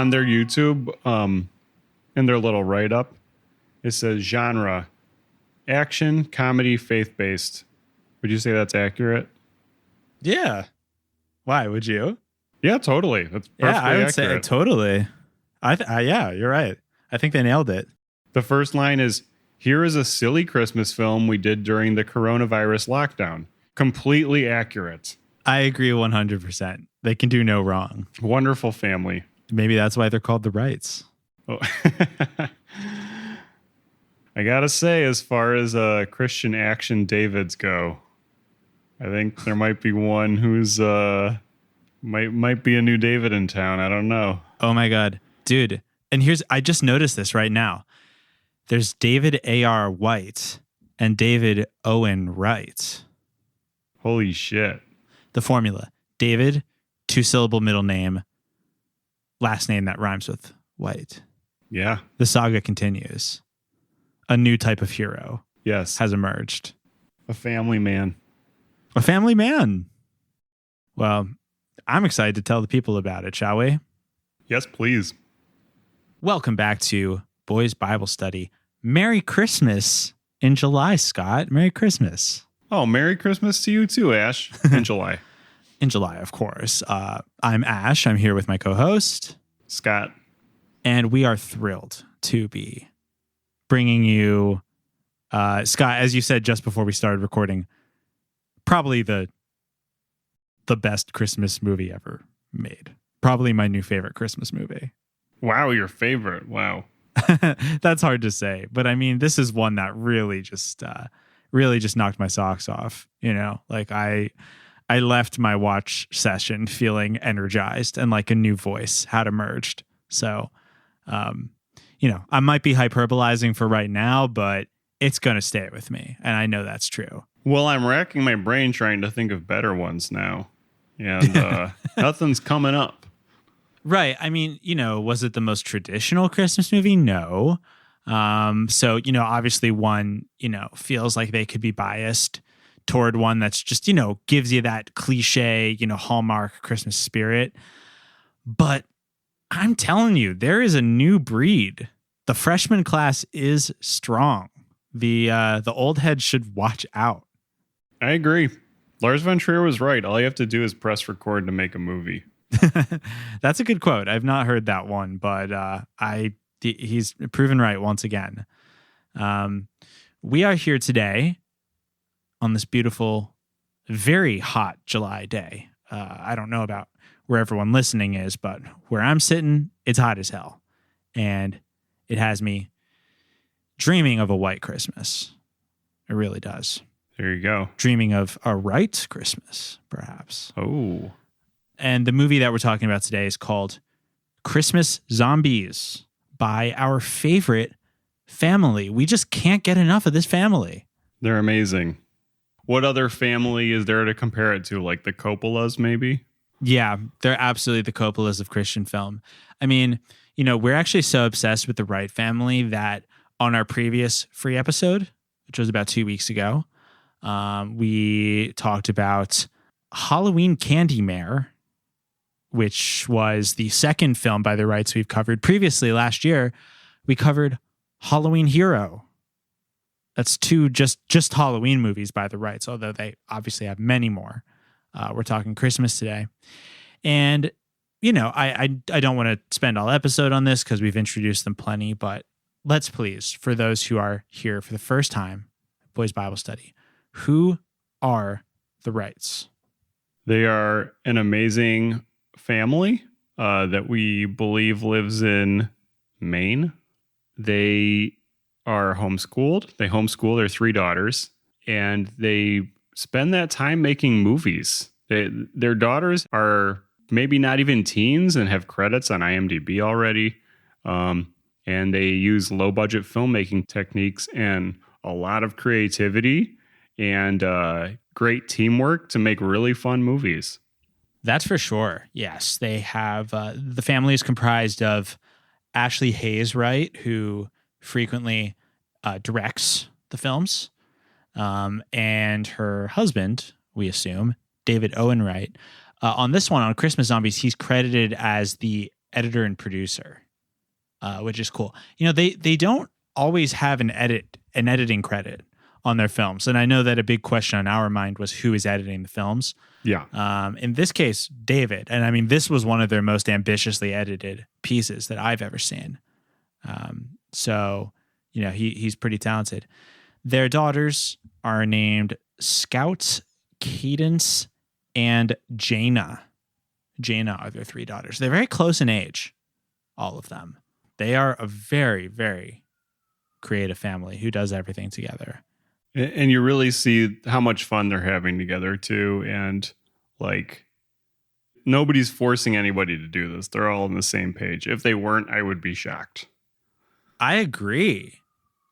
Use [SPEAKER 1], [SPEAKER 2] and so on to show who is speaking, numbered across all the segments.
[SPEAKER 1] on their YouTube, in their little write-up, it says genre, action, comedy, faith-based. Would you say that's accurate?
[SPEAKER 2] Yeah. Why would you?
[SPEAKER 1] Yeah, totally. That's perfectly
[SPEAKER 2] I would
[SPEAKER 1] accurate.
[SPEAKER 2] say totally. Yeah, you're right. I think they nailed it.
[SPEAKER 1] The first line is, here is a silly Christmas film we did during the coronavirus lockdown. Completely accurate.
[SPEAKER 2] I agree 100%. They can do no wrong.
[SPEAKER 1] Wonderful family.
[SPEAKER 2] Maybe that's why they're called the Wrights.
[SPEAKER 1] Oh. I gotta say, as far as Christian action Davids go, I think there might be one who's might be a new David in town. I don't know.
[SPEAKER 2] Oh my God, dude! And I just noticed this right now. There's David A.R. White and David Owen Wright.
[SPEAKER 1] Holy shit!
[SPEAKER 2] The formula: David, 2-syllable middle name, last name that rhymes with White.
[SPEAKER 1] Yeah.
[SPEAKER 2] The saga continues. A new type of hero,
[SPEAKER 1] yes,
[SPEAKER 2] has emerged.
[SPEAKER 1] A family man.
[SPEAKER 2] A family man. Well, I'm excited to tell the people about it, shall we?
[SPEAKER 1] Yes, please.
[SPEAKER 2] Welcome back to Boys Bible Study. Merry Christmas in July, Scott. Merry Christmas.
[SPEAKER 1] Oh, Merry Christmas to you too, Ash. In July.
[SPEAKER 2] In July, of course. I'm Ash. I'm here with my co-host,
[SPEAKER 1] Scott.
[SPEAKER 2] And we are thrilled to be bringing you, Scott, as you said just before we started recording, probably the best Christmas movie ever made. Probably my new favorite Christmas movie.
[SPEAKER 1] Wow, your favorite. Wow.
[SPEAKER 2] That's hard to say. But I mean, this is one that really just knocked my socks off. You know, like I left my watch session feeling energized and like a new voice had emerged. So, you know, I might be hyperbolizing for right now, but it's going to stay with me. And I know that's true.
[SPEAKER 1] Well, I'm racking my brain trying to think of better ones now. And nothing's coming up.
[SPEAKER 2] Right. I mean, you know, was it the most traditional Christmas movie? No. So, you know, obviously one, you know, feels like they could be biased toward one that's just, you know, gives you that cliche, you know, Hallmark Christmas spirit. But I'm telling you, there is a new breed. The freshman class is strong. The old heads should watch out. I
[SPEAKER 1] agree. Lars von Trier was right. All you have to do is press record to make a movie.
[SPEAKER 2] That's a good quote. I've not heard that one, but he's proven right once again. We are here today on this beautiful, very hot July day. I don't know about where everyone listening is, but where I'm sitting, it's hot as hell. And it has me dreaming of a white Christmas. It really does.
[SPEAKER 1] There you go.
[SPEAKER 2] Dreaming of a right Christmas, perhaps.
[SPEAKER 1] Oh.
[SPEAKER 2] And the movie that we're talking about today is called Christmas Zombies by our favorite family. We just can't get enough of this family.
[SPEAKER 1] They're amazing. What other family is there to compare it to? Like the Coppolas, maybe?
[SPEAKER 2] Yeah, they're absolutely the Coppolas of Christian film. I mean, you know, we're actually so obsessed with the Wright family that on our previous free episode, which was about 2 weeks ago, we talked about Halloween CandyMare, which was the second film by the Wrights we've covered. Previously, last year, we covered Halloween Hero. That's two just Halloween movies by the Wrights, although they obviously have many more. We're talking Christmas today. And, you know, I don't want to spend all episode on this because we've introduced them plenty, but let's please, for those who are here for the first time, Boys Bible Study, who are the Wrights?
[SPEAKER 1] They are an amazing family that we believe lives in Maine. They are homeschooled. They homeschool their 3 daughters, and they spend that time making movies. Their daughters are maybe not even teens and have credits on IMDb already. And they use low-budget filmmaking techniques and a lot of creativity and great teamwork to make really fun movies.
[SPEAKER 2] That's for sure. Yes, they have. The family is comprised of Ashley Hayes Wright, who frequently directs the films, and her husband, we assume, David Owen Wright. On this one, on Christmas Zombies, he's credited as the editor and producer, which is cool. They don't always have an editing credit on their films. And I know that a big question on our mind was who is editing the films.
[SPEAKER 1] Yeah.
[SPEAKER 2] In this case, David. And I mean, this was one of their most ambitiously edited pieces that I've ever seen. So, he's pretty talented. Their daughters are named Scout, Cadence, and Jaina. Jaina are their 3 daughters. They're very close in age, all of them. They are a very, very creative family who does everything together.
[SPEAKER 1] And you really see how much fun they're having together too. And like, nobody's forcing anybody to do this. They're all on the same page. If they weren't, I would be shocked.
[SPEAKER 2] I agree.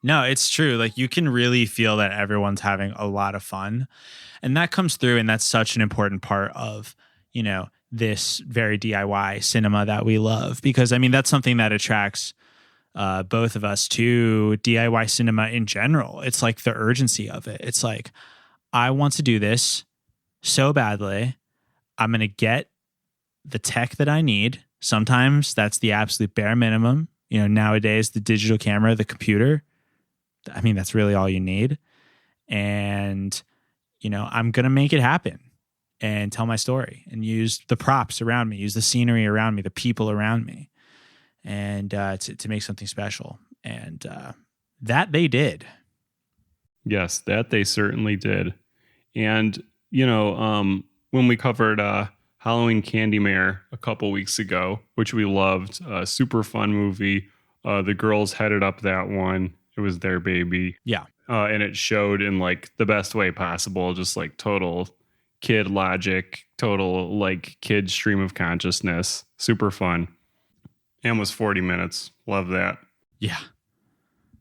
[SPEAKER 2] No, it's true. Like, you can really feel that everyone's having a lot of fun. And that comes through, and that's such an important part of, this very DIY cinema that we love. Because, I mean, that's something that attracts both of us to DIY cinema in general. It's like the urgency of it. It's like, I want to do this so badly. I'm going to get the tech that I need. Sometimes that's the absolute bare minimum. Nowadays, the digital camera, the computer, I mean, that's really all you need. And, I'm going to make it happen and tell my story and use the props around me, use the scenery around me, the people around me, and to make something special. And that they did.
[SPEAKER 1] Yes, that they certainly did. And, when we covered Halloween CandyMare a couple weeks ago, which we loved, super fun movie. The girls headed up that one. It was their baby.
[SPEAKER 2] Yeah.
[SPEAKER 1] And it showed in like the best way possible, just like total kid logic, total like kid stream of consciousness. Super fun. And was 40 minutes. Love that.
[SPEAKER 2] Yeah.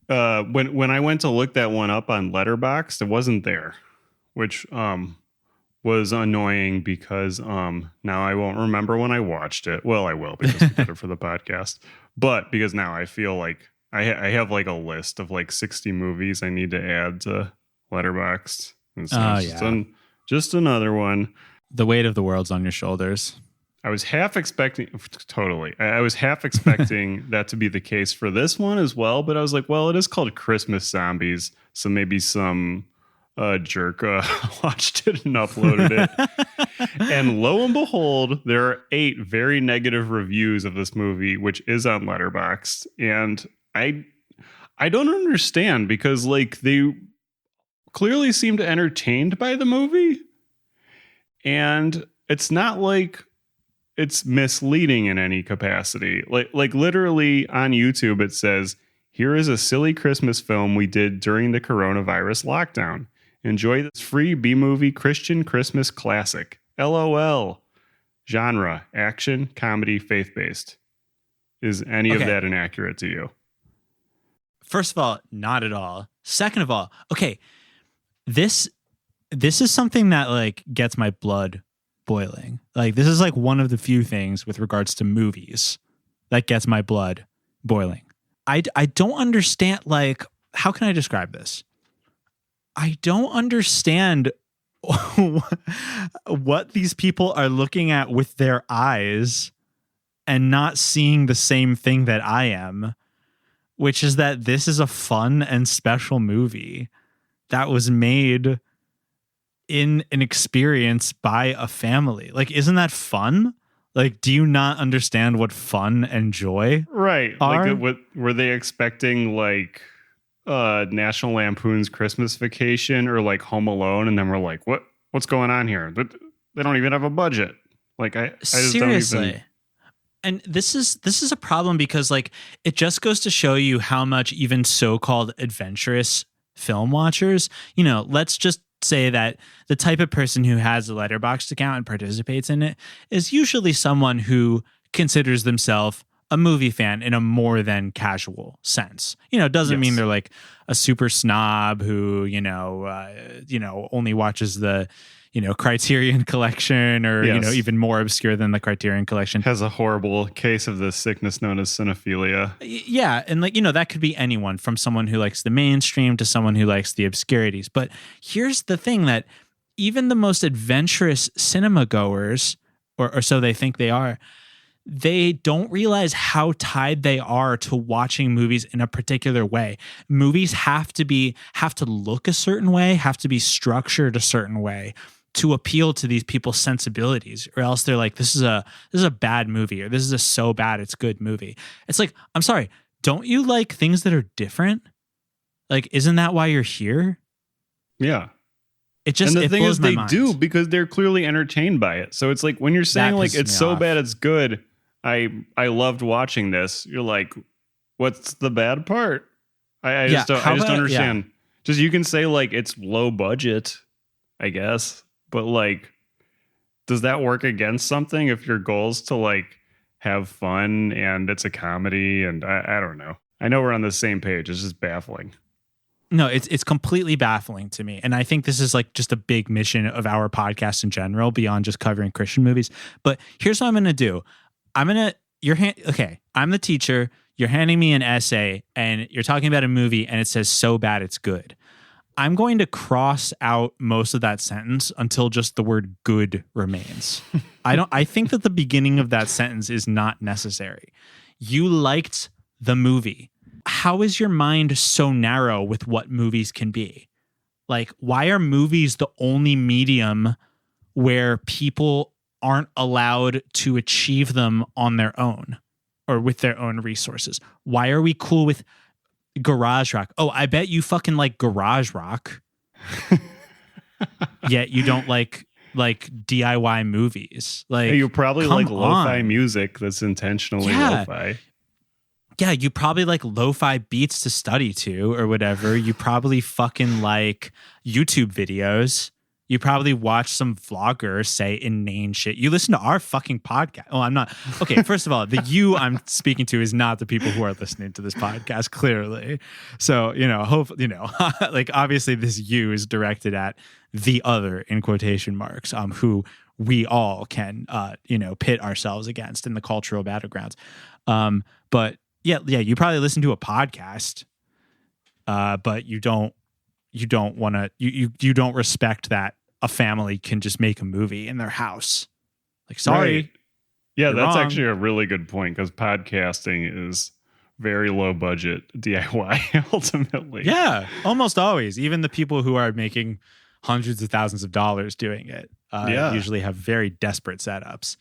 [SPEAKER 1] When I went to look that one up on Letterboxd, it wasn't there, which was annoying because now I won't remember when I watched it. Well, I will because we did it for the podcast. But because now I feel like I have like a list of like 60 movies I need to add to Letterboxd. And so just another one.
[SPEAKER 2] The weight of the world's on your shoulders.
[SPEAKER 1] I was half expecting I was half expecting that to be the case for this one as well, but I was like, well, it is called Christmas Zombies, so maybe some jerk watched it and uploaded it. And lo and behold, there are 8 very negative reviews of this movie, which is on Letterboxd. And I don't understand, because like they clearly seemed entertained by the movie, and it's not like it's misleading in any capacity. Like literally on YouTube, it says, "Here is a silly Christmas film we did during the coronavirus lockdown. Enjoy this free B-movie Christian Christmas classic. LOL. Genre, action, comedy, faith-based." Is any of that inaccurate to you?
[SPEAKER 2] First of all, not at all. Second of all, okay, this is something that like gets my blood boiling. Like, this is like one of the few things with regards to movies that gets my blood boiling. I don't understand, like, how can I describe this? I don't understand what these people are looking at with their eyes and not seeing the same thing that I am, which is that this is a fun and special movie that was made in an experience by a family. Like, isn't that fun? Like, do you not understand what fun and joy are?
[SPEAKER 1] Like, what were they expecting? Like, National Lampoon's Christmas Vacation or like Home Alone, and then we're like, what's going on here? But they don't even have a budget. Like, I just
[SPEAKER 2] seriously.
[SPEAKER 1] don't even.
[SPEAKER 2] And this is a problem, because like it just goes to show you how much even so-called adventurous film watchers, let's just say that the type of person who has a Letterboxd account and participates in it is usually someone who considers themselves a movie fan in a more than casual sense. It doesn't mean they're like a super snob who, only watches the, Criterion Collection or, even more obscure than the Criterion Collection.
[SPEAKER 1] Has a horrible case of the sickness known as cinephilia.
[SPEAKER 2] Yeah. And like, that could be anyone from someone who likes the mainstream to someone who likes the obscurities. But here's the thing, that even the most adventurous cinema goers, or so they think they are, they don't realize how tied they are to watching movies in a particular way. Movies have to look a certain way, have to be structured a certain way to appeal to these people's sensibilities, or else they're like, this is a bad movie, or this is a so bad it's good movie. It's like, I'm sorry, don't you like things that are different? Like, isn't that why you're here?
[SPEAKER 1] Yeah.
[SPEAKER 2] It just,
[SPEAKER 1] and the thing is, they
[SPEAKER 2] mind.
[SPEAKER 1] do, because they're clearly entertained by it. So it's like, when you're saying like it's so bad it's good, I loved watching this. You're like, what's the bad part? I just don't understand. Yeah. Just, you can say like it's low budget, I guess, but like, does that work against something if your goal is to like have fun and it's a comedy? And I don't know. I know we're on the same page. It's just baffling.
[SPEAKER 2] No, it's completely baffling to me. And I think this is like just a big mission of our podcast in general, beyond just covering Christian movies. But here's what I'm going to do. I'm the teacher. You're handing me an essay and you're talking about a movie and it says so bad it's good. I'm going to cross out most of that sentence until just the word good remains. I think that the beginning of that sentence is not necessary. You liked the movie. How is your mind so narrow with what movies can be? Like, why are movies the only medium where people aren't allowed to achieve them on their own or with their own resources? Why are we cool with garage rock? Oh, I bet you fucking like garage rock. Yet you don't like DIY movies. Like,
[SPEAKER 1] hey, you probably like lo-fi music that's intentionally lo-fi.
[SPEAKER 2] Yeah, you probably like lo-fi beats to study to or whatever. You probably fucking like YouTube videos. You probably watch some vlogger say inane shit. You listen to our fucking podcast. Oh, I'm not. Okay, first of all, the you I'm speaking to is not the people who are listening to this podcast, clearly. So, like, obviously this you is directed at the other, in quotation marks, who we all can, pit ourselves against in the cultural battlegrounds. But yeah, you probably listen to a podcast, but you don't want to, you don't respect that a family can just make a movie in their house. Like, sorry.
[SPEAKER 1] Right. Yeah, that's
[SPEAKER 2] wrong.
[SPEAKER 1] actually a really good point, because podcasting is very low budget DIY ultimately.
[SPEAKER 2] Yeah, almost always. Even the people who are making hundreds of thousands of dollars doing it usually have very desperate setups.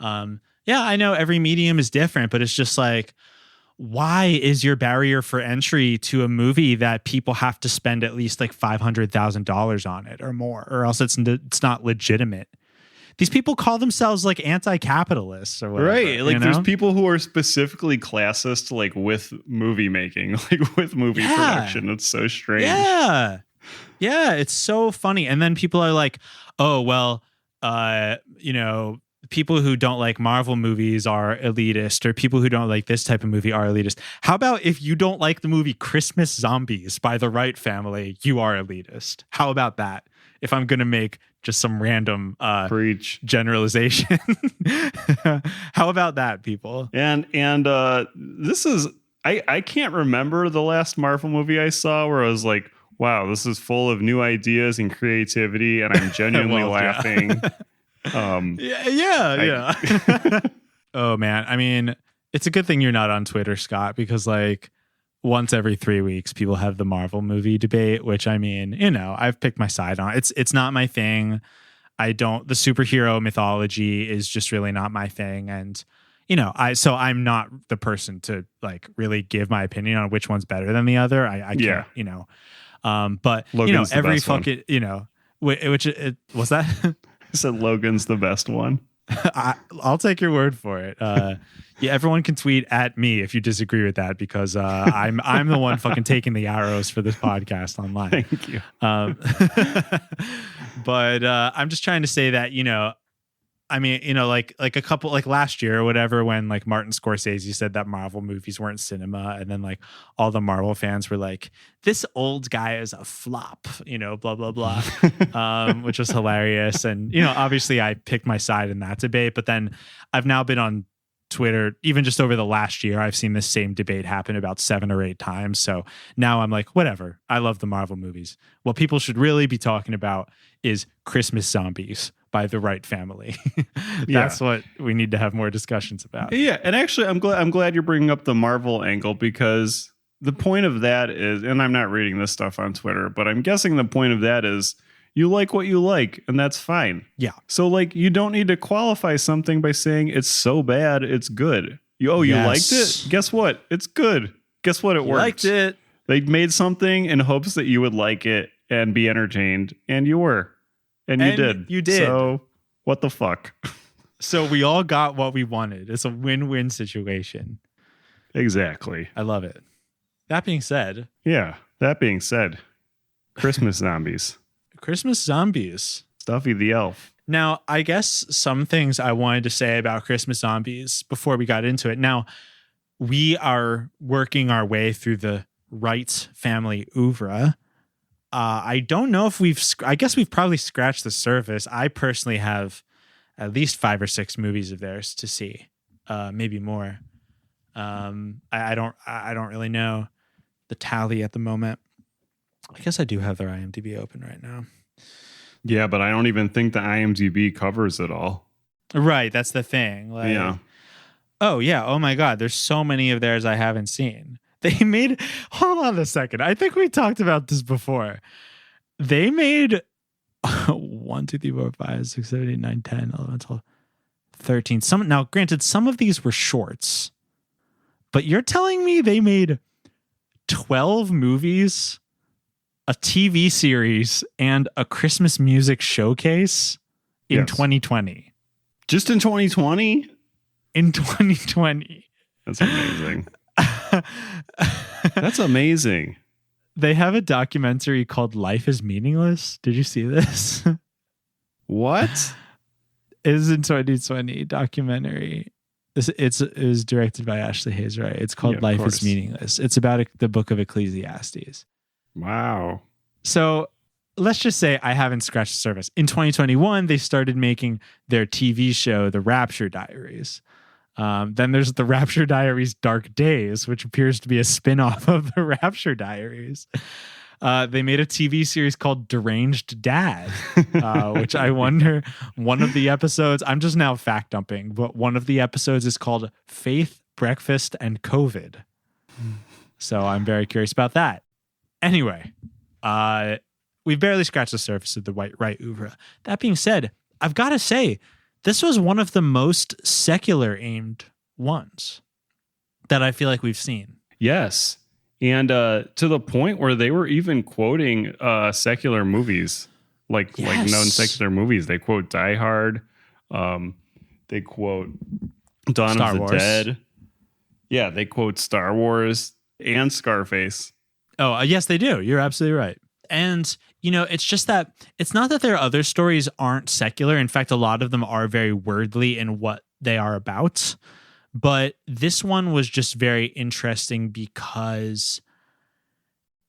[SPEAKER 2] I know every medium is different, but it's just like, why is your barrier for entry to a movie that people have to spend at least like $500,000 on it or more, or else it's not legitimate? These people call themselves like anti-capitalists or whatever.
[SPEAKER 1] Right. Like, there's people who are specifically classist, like with movie making, like with movie production. It's so strange.
[SPEAKER 2] Yeah. Yeah. It's so funny. And then people are like, oh, well, people who don't like Marvel movies are elitist, or people who don't like this type of movie are elitist. How about if you don't like the movie Christmas Zombies by the Wright family, you are elitist? How about that? If I'm going to make just some random generalization. How about that, people?
[SPEAKER 1] And this is, I can't remember the last Marvel movie I saw where I was like, wow, this is full of new ideas and creativity, and I'm genuinely laughing.
[SPEAKER 2] Yeah. Oh man, I mean, it's a good thing you're not on Twitter, Scott, because like once every 3 weeks people have the Marvel movie debate, which, I mean, I've picked my side on. It's not my thing. The superhero mythology is just really not my thing, and I'm not the person to like really give my opinion on which one's better than the other. I can't, but
[SPEAKER 1] Logan's
[SPEAKER 2] every fucking which was that.
[SPEAKER 1] I said Logan's the best one.
[SPEAKER 2] I'll take your word for it. Everyone can tweet at me if you disagree with that, because I'm the one fucking taking the arrows for this podcast online.
[SPEAKER 1] Thank you.
[SPEAKER 2] But I'm just trying to say that, I mean, like a couple, like last year or whatever, when like Martin Scorsese said that Marvel movies weren't cinema, and then like all the Marvel fans were like, this old guy is a flop, blah, blah, blah, which was hilarious. And, obviously I picked my side in that debate, but then I've now been on Twitter, even just over the last year, I've seen this same debate happen about 7 or 8 times. So now I'm like, whatever. I love the Marvel movies. What people should really be talking about is Christmas Zombies by the Wright family. That's what we need to have more discussions about.
[SPEAKER 1] Yeah, and actually, I'm glad you're bringing up the Marvel angle, because the point of that is, and I'm not reading this stuff on Twitter, but I'm guessing the point of that is you like what you like, and that's fine.
[SPEAKER 2] Yeah.
[SPEAKER 1] So like, you don't need to qualify something by saying it's so bad it's good. You liked it? Guess what? It's good. Guess what? It worked.
[SPEAKER 2] Liked it.
[SPEAKER 1] They made something in hopes that you would like it and be entertained, and you were. And you did.
[SPEAKER 2] You did.
[SPEAKER 1] So what the fuck?
[SPEAKER 2] So we all got what we wanted. It's a win-win situation.
[SPEAKER 1] Exactly.
[SPEAKER 2] I love it. That being said.
[SPEAKER 1] Yeah. That being said, Christmas zombies.
[SPEAKER 2] Christmas zombies.
[SPEAKER 1] Stuffy the elf.
[SPEAKER 2] Now, I guess some things I wanted to say about Christmas zombies before we got into it. Now, we are working our way through the Wrights family oeuvre. I don't know if I guess we've probably scratched the surface. I personally have at least 5 or 6 movies of theirs to see, maybe more. I don't really know the tally at the moment. I guess I do have their IMDb open right now.
[SPEAKER 1] Yeah, but I don't even think the IMDb covers it all.
[SPEAKER 2] Right, that's the thing. Like,
[SPEAKER 1] yeah.
[SPEAKER 2] Oh yeah. Oh my God. There's so many of theirs I haven't seen. They made, hold on a second. I think we talked about this before. They made 1, 2, 3, 4, 5, 6, 7, 8, 9, 10, 11, 12, 13. Now, granted, some of these were shorts, but you're telling me they made 12 movies, a TV series, and a Christmas music showcase in 2020.
[SPEAKER 1] Just in 2020?
[SPEAKER 2] In 2020.
[SPEAKER 1] That's amazing. That's amazing.
[SPEAKER 2] They have a documentary called Life is Meaningless. Did you see this?
[SPEAKER 1] What?
[SPEAKER 2] It is in 2020 documentary. It was directed by Ashley Hayes Wright. It's called Life is Meaningless. It's about the book of Ecclesiastes.
[SPEAKER 1] Wow.
[SPEAKER 2] So let's just say I haven't scratched the surface. In 2021, they started making their TV show, The Rapture Diaries. Then there's The Rapture Diaries Dark Days, which appears to be a spin-off of The Rapture Diaries. They made a TV series called Deranged Dad, which I wonder, one of the episodes, I'm just now fact dumping, but one of the episodes is called Faith, Breakfast, and COVID. So I'm very curious about that. Anyway, we've barely scratched the surface of the Wright oeuvre. That being said, I've got to say, this was one of the most secular aimed ones that I feel like we've seen.
[SPEAKER 1] Yes. And to the point where they were even quoting secular movies, like known secular movies. They quote Die Hard. They quote Dawn of the Dead. Yeah, they quote Star Wars and Scarface.
[SPEAKER 2] Oh, yes, they do. You're absolutely right. And, it's just that it's not that their other stories aren't secular. In fact, a lot of them are very wordly in what they are about. But this one was just very interesting because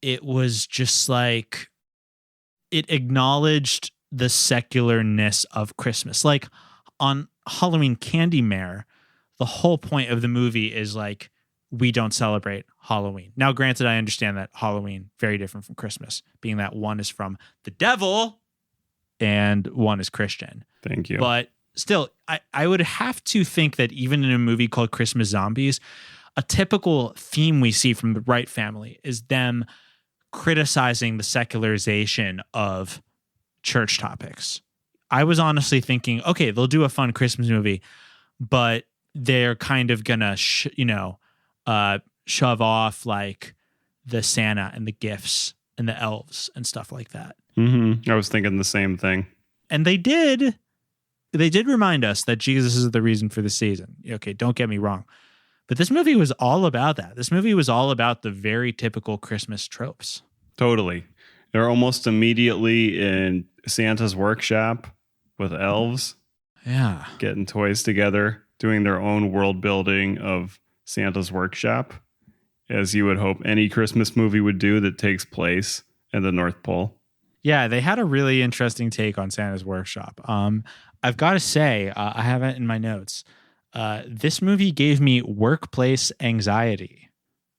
[SPEAKER 2] it was just like it acknowledged the secularness of Christmas. Like on Halloween Candymarre, the whole point of the movie is like, we don't celebrate Halloween. Now, granted, I understand that Halloween, very different from Christmas, being that one is from the devil and one is Christian.
[SPEAKER 1] Thank you.
[SPEAKER 2] But still, I would have to think that even in a movie called Christmas Zombies, a typical theme we see from the Wright family is them criticizing the secularization of church topics. I was honestly thinking, okay, they'll do a fun Christmas movie, but they're kind of gonna, shove off like the Santa and the gifts and the elves and stuff like that.
[SPEAKER 1] Mm-hmm. I was thinking the same thing.
[SPEAKER 2] And they did remind us that Jesus is the reason for the season. Okay, don't get me wrong. But this movie was all about that. This movie was all about the very typical Christmas tropes.
[SPEAKER 1] Totally. They're almost immediately in Santa's workshop with elves.
[SPEAKER 2] Yeah.
[SPEAKER 1] Getting toys together, doing their own world building of Santa's workshop, as you would hope any Christmas movie would do that takes place in the North Pole.
[SPEAKER 2] Yeah, they had a really interesting take on Santa's workshop. I've got to say, I have it in my notes. This movie gave me workplace anxiety.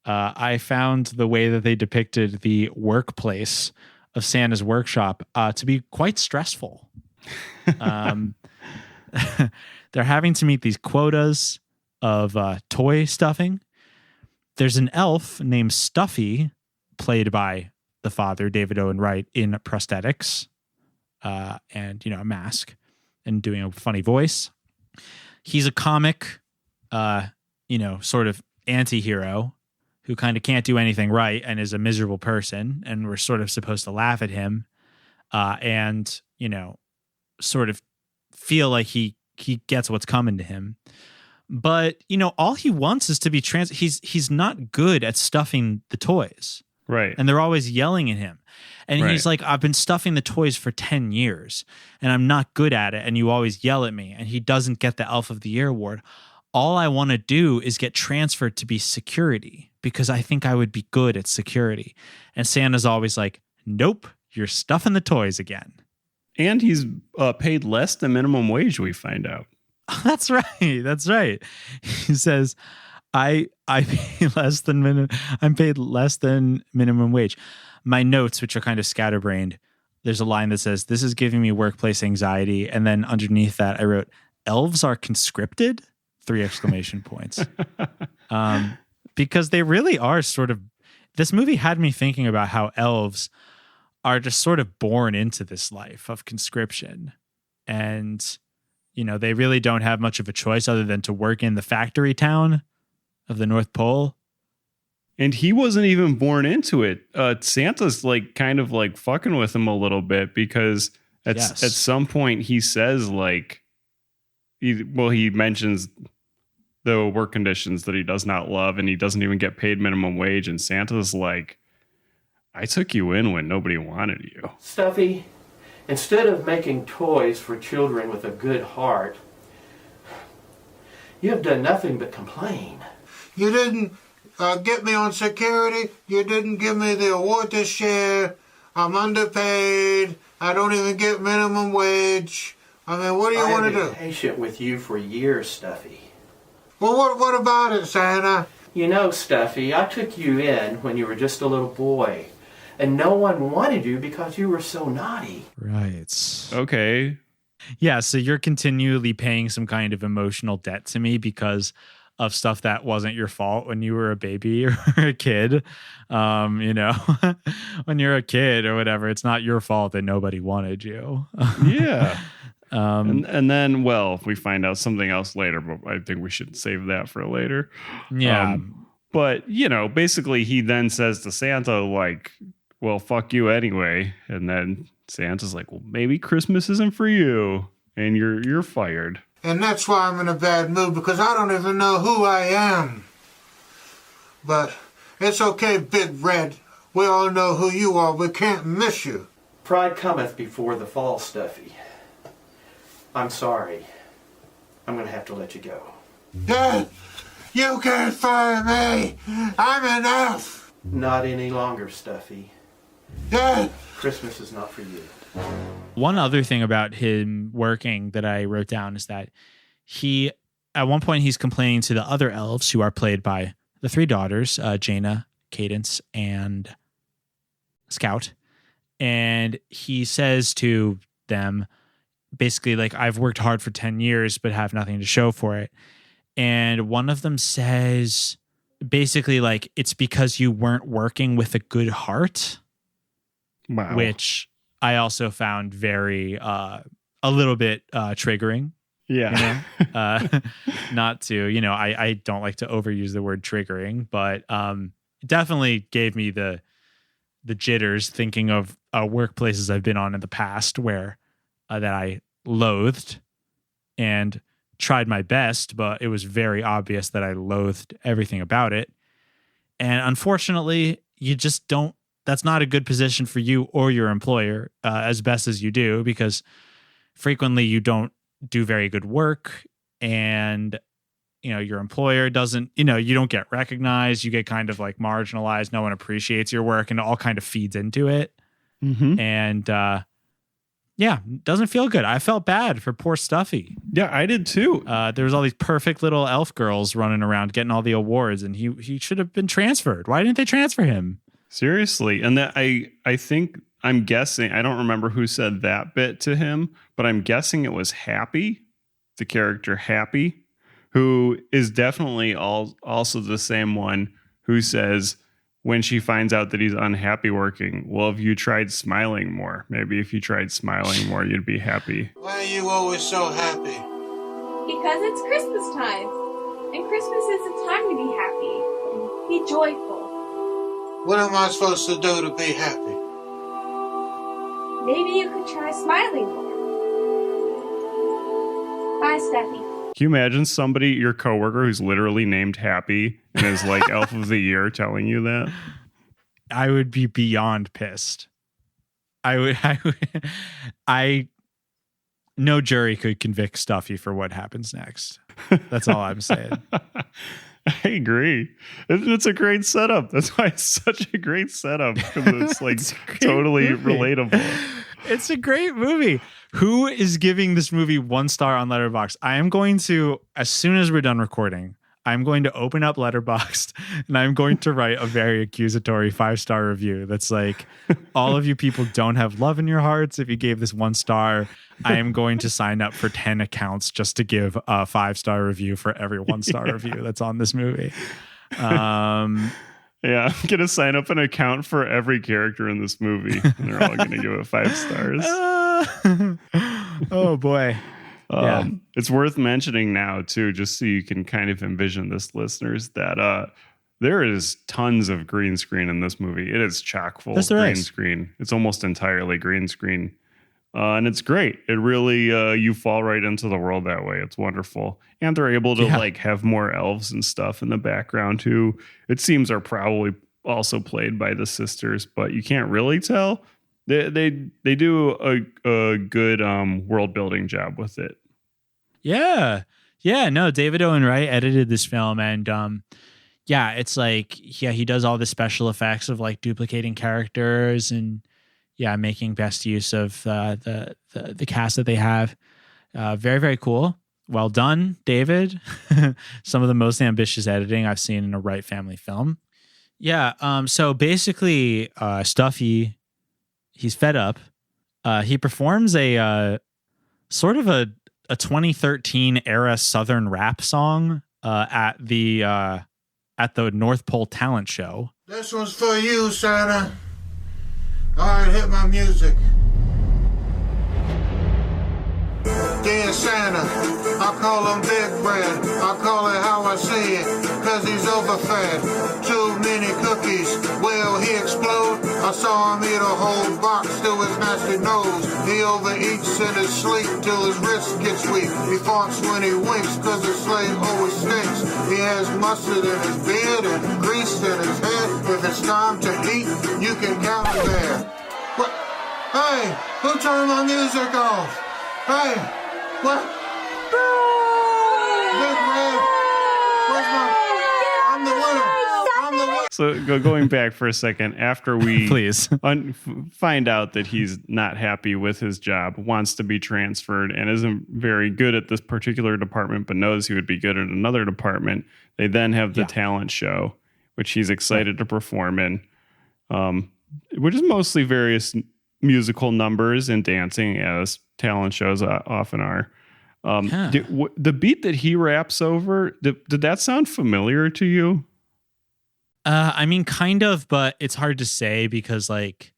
[SPEAKER 2] I found the way that they depicted the workplace of Santa's workshop to be quite stressful. Um, they're having to meet these quotas of toy stuffing. There's an elf named Stuffy, played by the father, David Owen Wright, in prosthetics and, a mask and doing a funny voice. He's a comic, sort of anti-hero who kind of can't do anything right and is a miserable person. And we're sort of supposed to laugh at him and, sort of feel like he gets what's coming to him. But, all he wants is to be he's not good at stuffing the toys.
[SPEAKER 1] Right.
[SPEAKER 2] And they're always yelling at him. And he's like, I've been stuffing the toys for 10 years and I'm not good at it. And you always yell at me. And he doesn't get the Elf of the Year award. All I want to do is get transferred to be security because I think I would be good at security. And Santa's always like, nope, you're stuffing the toys again.
[SPEAKER 1] And he's paid less than minimum wage, we find out.
[SPEAKER 2] That's right. That's right. He says, I pay less than I'm paid less than minimum wage. My notes, which are kind of scatterbrained, there's a line that says, this is giving me workplace anxiety. And then underneath that, I wrote, elves are conscripted? 3 exclamation points. Because they really are sort of, this movie had me thinking about how elves are just sort of born into this life of conscription. And, they really don't have much of a choice other than to work in the factory town of the North Pole.
[SPEAKER 1] And he wasn't even born into it. Santa's kind of fucking with him a little bit because at some point he says he mentions the work conditions that he does not love and he doesn't even get paid minimum wage. And Santa's like, I took you in when nobody wanted you.
[SPEAKER 3] Stuffy, instead of making toys for children with a good heart, you have done nothing but complain.
[SPEAKER 4] You didn't get me on security. You didn't give me the award this year. I'm underpaid. I don't even get minimum wage. I mean, what do you want to do?
[SPEAKER 3] I've been patient with you for years, Stuffy.
[SPEAKER 4] Well, what about it, Santa?
[SPEAKER 3] Stuffy, I took you in when you were just a little boy, and no one wanted you because you were so naughty.
[SPEAKER 2] Right.
[SPEAKER 1] Okay.
[SPEAKER 2] Yeah, so you're continually paying some kind of emotional debt to me because of stuff that wasn't your fault when you were a baby or a kid. When you're a kid or whatever, it's not your fault that nobody wanted you.
[SPEAKER 1] Yeah. And then, we find out something else later, but I think we should save that for later.
[SPEAKER 2] Yeah.
[SPEAKER 1] But, basically he then says to Santa, well, fuck you anyway. And then Santa's like, well, maybe Christmas isn't for you and you're fired.
[SPEAKER 4] And that's why I'm in a bad mood, because I don't even know who I am. But it's okay, Big Red. We all know who you are. We can't miss you.
[SPEAKER 3] Pride cometh before the fall, Stuffy. I'm sorry. I'm going to have to let you go.
[SPEAKER 4] Dad, you can't fire me. I'm an elf.
[SPEAKER 3] Not any longer, Stuffy.
[SPEAKER 4] Dad.
[SPEAKER 3] Christmas is not for you.
[SPEAKER 2] One other thing about him working that I wrote down is that at one point he's complaining to the other elves who are played by the 3 daughters, Jaina, Cadence, and Scout. And he says to them, basically, I've worked hard for 10 years, but have nothing to show for it. And one of them says, basically, it's because you weren't working with a good heart.
[SPEAKER 1] Wow.
[SPEAKER 2] Which I also found very, a little bit triggering.
[SPEAKER 1] Yeah.
[SPEAKER 2] Not to, I don't like to overuse the word triggering, but it definitely gave me the jitters thinking of workplaces I've been on in the past where that I loathed and tried my best, but it was very obvious that I loathed everything about it. And unfortunately, you just don't, that's not a good position for you or your employer as best as you do, because frequently you don't do very good work and, your employer doesn't, you don't get recognized. You get kind of marginalized. No one appreciates your work and it all kind of feeds into it.
[SPEAKER 1] Mm-hmm.
[SPEAKER 2] And doesn't feel good. I felt bad for poor Stuffy.
[SPEAKER 1] Yeah, I did too.
[SPEAKER 2] There was all these perfect little elf girls running around getting all the awards and he should have been transferred. Why didn't they transfer him?
[SPEAKER 1] Seriously. And that I think I'm guessing, I don't remember who said that bit to him, but I'm guessing it was Happy, the character Happy, who is definitely also the same one who says when she finds out that he's unhappy working, well, have you tried smiling more? Maybe if you tried smiling more, you'd be happy.
[SPEAKER 4] Why are you always so happy?
[SPEAKER 5] Because it's Christmas time. And Christmas is a time to be happy. Be joyful.
[SPEAKER 4] What am I supposed to do to be happy?
[SPEAKER 5] Maybe you could try smiling more. Bye, Steffi.
[SPEAKER 1] Can you imagine somebody, your coworker, who's literally named Happy and is like Elf of the Year telling you that?
[SPEAKER 2] I would be beyond pissed. No jury could convict Stuffy for what happens next. That's all I'm saying.
[SPEAKER 1] I agree. It's a great setup. That's why it's such a great setup, because it's like totally relatable.
[SPEAKER 2] It's a great movie. Who is giving this movie 1 star on Letterboxd? I am going to, as soon as we're done recording, I'm going to open up Letterboxd and I'm going to write a very accusatory 5-star review that's like, all of you people don't have love in your hearts. If you gave this 1 star, I am going to sign up for 10 accounts just to give a 5-star review for every 1-star review that's on this movie.
[SPEAKER 1] Yeah, I'm going to sign up an account for every character in this movie. And they're all going to give it 5 stars.
[SPEAKER 2] Oh, boy. Yeah.
[SPEAKER 1] It's worth mentioning now, too, just so you can kind of envision this, listeners, that there is tons of green screen in this movie. It is chock full of green screen. It's almost entirely green screen. And it's great. It really, you fall right into the world that way. It's wonderful. And they're able to like have more elves and stuff in the background who it seems are probably also played by the sisters, but you can't really tell. They do a good world building job with it.
[SPEAKER 2] Yeah. Yeah. No, David Owen Wright edited this film, and it's like, he does all the special effects of like duplicating characters and making best use of the cast that they have. Very, very cool. Well done, David. Some of the most ambitious editing I've seen in a Wright family film. Yeah. So basically, Stuffy, he's fed up. He performs a sort of a 2013 era Southern rap song at the North Pole talent show.
[SPEAKER 4] This one's for you, Santa. All right, hit my music. Dear Santa, I call him Big Bread. I call it how I see it, cause he's overfed. Too many cookies, will he explode? I saw him eat a whole box through his nasty nose. He overeats in his sleep till his wrist gets weak. He farts when he winks, cause his sleigh always stinks. He has mustard in his beard and grease in his head. If it's time to eat, you can count him there. What? Hey, who turned my music off? Hey, what? Big Red, where's I'm the winner.
[SPEAKER 1] So going back for a second, after we
[SPEAKER 2] Please.
[SPEAKER 1] Find out that he's not happy with his job, wants to be transferred, and isn't very good at this particular department, but knows he would be good at another department, they then have the talent show, which he's excited to perform in, which is mostly various musical numbers and dancing, as talent shows often are. The beat that he raps over, did that sound familiar to you?
[SPEAKER 2] I mean, kind of, but it's hard to say because, like,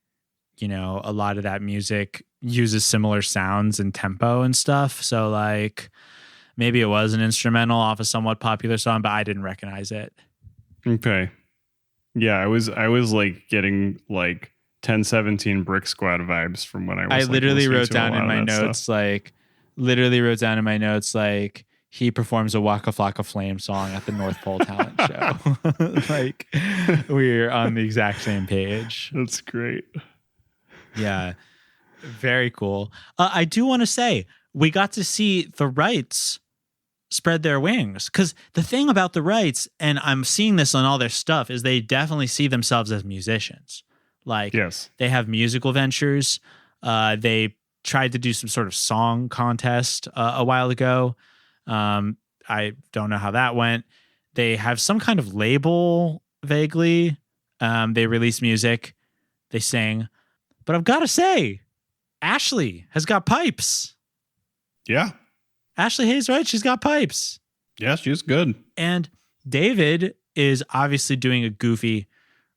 [SPEAKER 2] you know, a lot of that music uses similar sounds and tempo and stuff. So, like, maybe it was an instrumental off a somewhat popular song, but I didn't recognize it. Okay.
[SPEAKER 1] Yeah, I was like getting like 1017 Brick Squad vibes from when I was.
[SPEAKER 2] I literally wrote down in my notes, like, he performs a Waka Flocka Flame song at the North Pole talent show. Like, we're on the exact same page.
[SPEAKER 1] That's great.
[SPEAKER 2] Yeah. Very cool. I do want to say, we got to see the Wrights spread their wings. Because the thing about the Wrights, and I'm seeing this on all their stuff, is they definitely see themselves as musicians. Like, yes, they have musical ventures. They tried to do some sort of song contest a while ago. I don't know how that went. They have some kind of label vaguely. They release music. They sing. But I've got to say, Ashley has got pipes.
[SPEAKER 1] Yeah.
[SPEAKER 2] Ashley Hayes, right? She's got pipes.
[SPEAKER 1] Yeah, she's good.
[SPEAKER 2] And David is obviously doing a goofy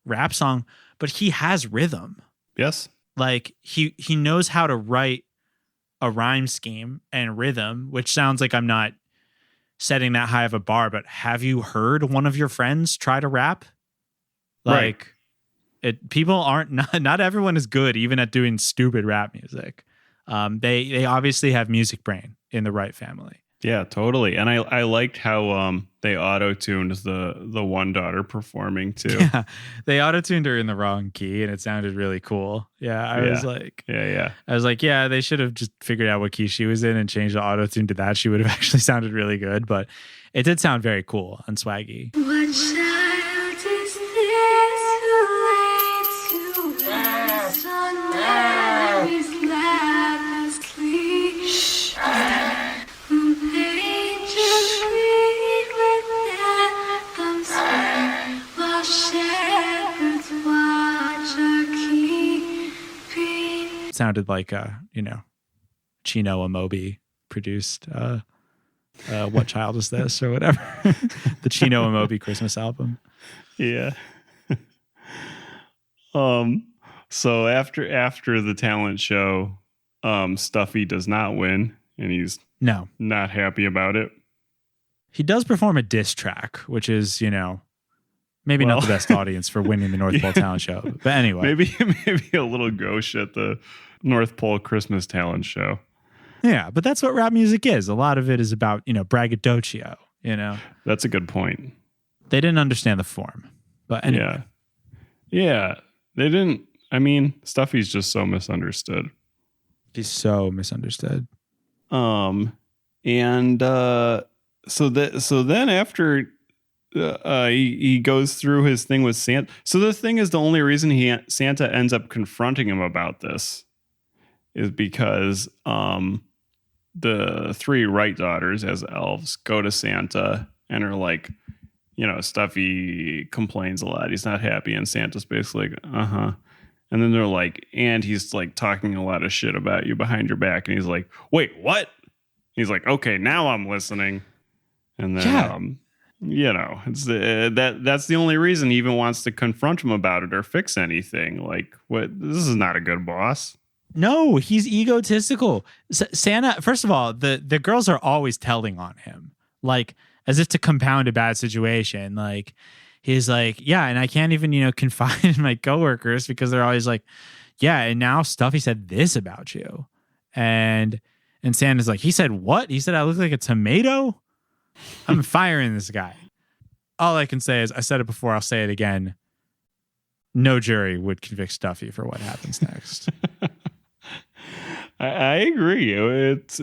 [SPEAKER 2] rap song, but he has rhythm.
[SPEAKER 1] Yes.
[SPEAKER 2] Like he knows how to write a rhyme scheme and rhythm, which sounds like I'm not setting that high of a bar, but have you heard one of your friends try to rap? Like people aren't, not everyone is good even at doing stupid rap music. They obviously have music brain in the Wright family.
[SPEAKER 1] Yeah, totally. And I liked how they auto-tuned the one daughter performing too.
[SPEAKER 2] Yeah, they auto-tuned her in the wrong key and it sounded really cool. Yeah, I was like, yeah, they should have just figured out what key she was in and changed the auto-tune to that. She would have actually sounded really good, but it did sound very cool and swaggy.
[SPEAKER 6] What child is this who laid to rest on Mary's lap asleep? Who angels read with anthems sweet, while shepherds watch are keeping.
[SPEAKER 2] Sounded like Chino Amobi produced What Child Is This or whatever. The Chino Amobi Christmas album.
[SPEAKER 1] Yeah. So after the talent show, Stuffy does not win, and he's not happy about it.
[SPEAKER 2] He does perform a diss track, which is, maybe not the best audience for winning the North Pole Talent Show. But anyway.
[SPEAKER 1] Maybe a little gauche at the North Pole Christmas Talent Show.
[SPEAKER 2] Yeah, but that's what rap music is. A lot of it is about, braggadocio,
[SPEAKER 1] That's a good point.
[SPEAKER 2] They didn't understand the form. But anyway.
[SPEAKER 1] Yeah. They didn't. I mean, Stuffy's just so misunderstood.
[SPEAKER 2] He's so misunderstood.
[SPEAKER 1] So then after he goes through his thing with Santa. So the thing is, the only reason Santa ends up confronting him about this is because the three Wright daughters as elves go to Santa and are like, Stuffy complains a lot. He's not happy. And Santa's basically like, uh-huh. And then they're like, and he's like talking a lot of shit about you behind your back. And he's like, wait, what? He's like, okay, now I'm listening. And then, it's that's the only reason he even wants to confront him about it or fix anything. Like, what? This is not a good boss.
[SPEAKER 2] No, he's egotistical. Santa, first of all, the girls are always telling on him, like as if to compound a bad situation. Like he's like, yeah, and I can't even, confide in my coworkers because they're always like, yeah, and now Stuffy said this about you. And Santa's like, he said what? He said I look like a tomato? I'm firing this guy. All I can say is, I said it before, I'll say it again. No jury would convict Stuffy for what happens next.
[SPEAKER 1] I agree.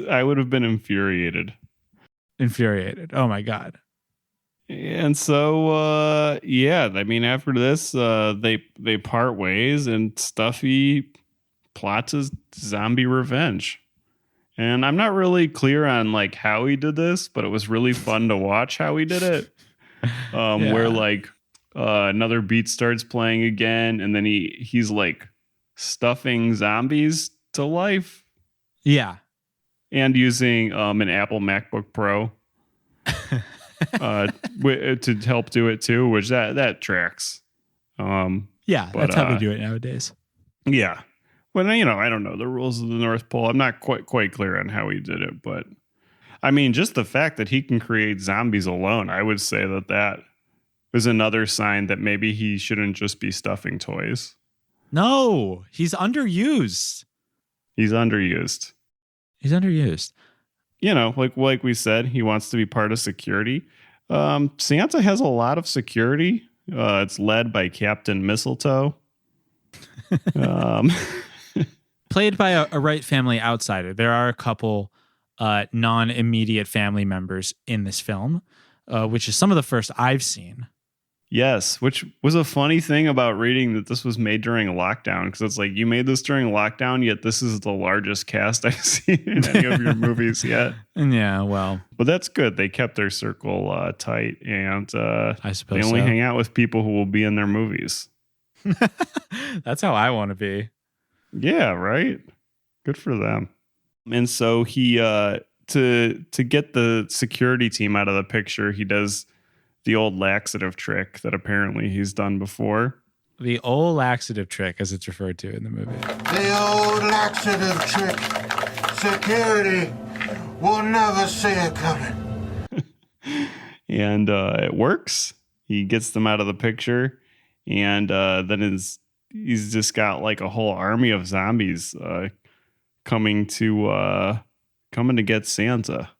[SPEAKER 1] I would have been infuriated.
[SPEAKER 2] Oh my God.
[SPEAKER 1] And so, I mean, after this, they part ways and Stuffy plots his zombie revenge. And I'm not really clear on like how he did this, but it was really fun to watch how he did it. Where like another beat starts playing again, and then he's like stuffing zombies to life.
[SPEAKER 2] Yeah.
[SPEAKER 1] And using an Apple MacBook Pro to help do it too, which that tracks.
[SPEAKER 2] That's how we do it nowadays.
[SPEAKER 1] Yeah. Well, I don't know the rules of the North Pole. I'm not quite clear on how he did it, but I mean, just the fact that he can create zombies alone, I would say that is another sign that maybe he shouldn't just be stuffing toys.
[SPEAKER 2] No, he's underused.
[SPEAKER 1] He's underused. Like we said, he wants to be part of security. Santa has a lot of security. It's led by Captain Mistletoe.
[SPEAKER 2] Played by a Wright family outsider. There are a couple non-immediate family members in this film, which is some of the first I've seen.
[SPEAKER 1] Yes, which was a funny thing about reading that this was made during a lockdown, because it's like, you made this during lockdown, yet this is the largest cast I've seen in any of your movies yet.
[SPEAKER 2] Yeah, well.
[SPEAKER 1] But that's good. They kept their circle tight, and
[SPEAKER 2] I suppose
[SPEAKER 1] they only hang out with people who will be in their movies.
[SPEAKER 2] That's how I want to be.
[SPEAKER 1] Yeah, right. Good for them. And so he to get the security team out of the picture, he does the old laxative trick that apparently he's done before.
[SPEAKER 2] The old laxative trick, as it's referred to in the movie.
[SPEAKER 4] The old laxative trick. Security will never see it coming.
[SPEAKER 1] And it works. He gets them out of the picture, and then he's just got like a whole army of zombies coming to get Santa.